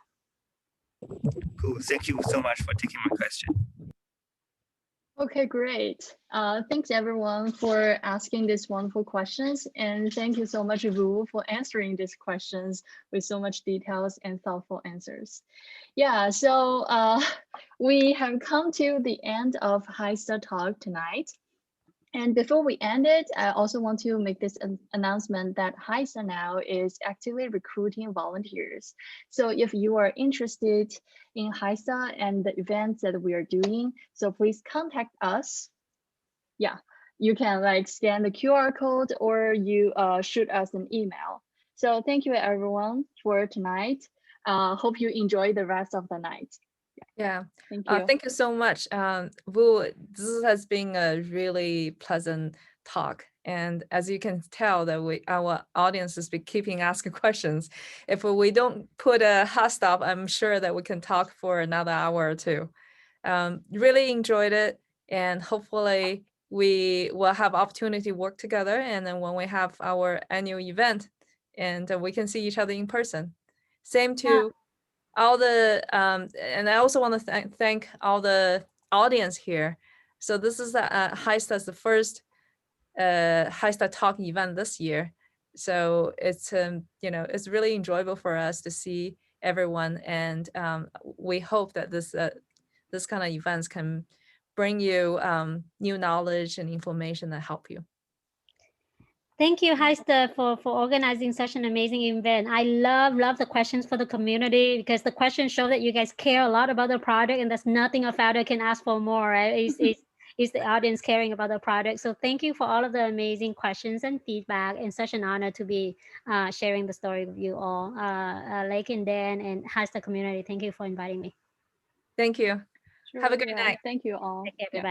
Cool. Thank you so much for taking my question. Okay, great. Thanks everyone for asking these wonderful questions. And thank you so much, Vu, for answering these questions with so much details and thoughtful answers. Yeah, so we have come to the end of HYSTA Talk tonight. And before we end it, I also want to make this announcement that HYSTA now is actively recruiting volunteers. So if you are interested in HYSTA and the events that we are doing, so please contact us. Yeah, you can like scan the QR code or you shoot us an email. So thank you everyone for tonight. Hope you enjoy the rest of the night. Yeah, thank you. Thank you so much, Vu. This has been a really pleasant talk, and as you can tell, that our audience has been keeping asking questions. If we don't put a hard stop, I'm sure that we can talk for another hour or two. Really enjoyed it, and hopefully we will have opportunity to work together. And then when we have our annual event, and we can see each other in person. Same to all the and I also want to thank all the audience here. So this is HYSTA's the first HYSTA Talk event this year. So it's it's really enjoyable for us to see everyone, and we hope that this kind of events can bring you new knowledge and information that help you. Thank you, HYSTA, for organizing such an amazing event. I love the questions for the community, because the questions show that you guys care a lot about the product, and there's nothing a founder can ask for more, right? It's the audience caring about the product. So thank you for all of the amazing questions and feedback, and such an honor to be sharing the story with you all. Lake and Dan and HYSTA community, thank you for inviting me. Thank you. Sure, have a good night. Thank you all. Take care, everybody.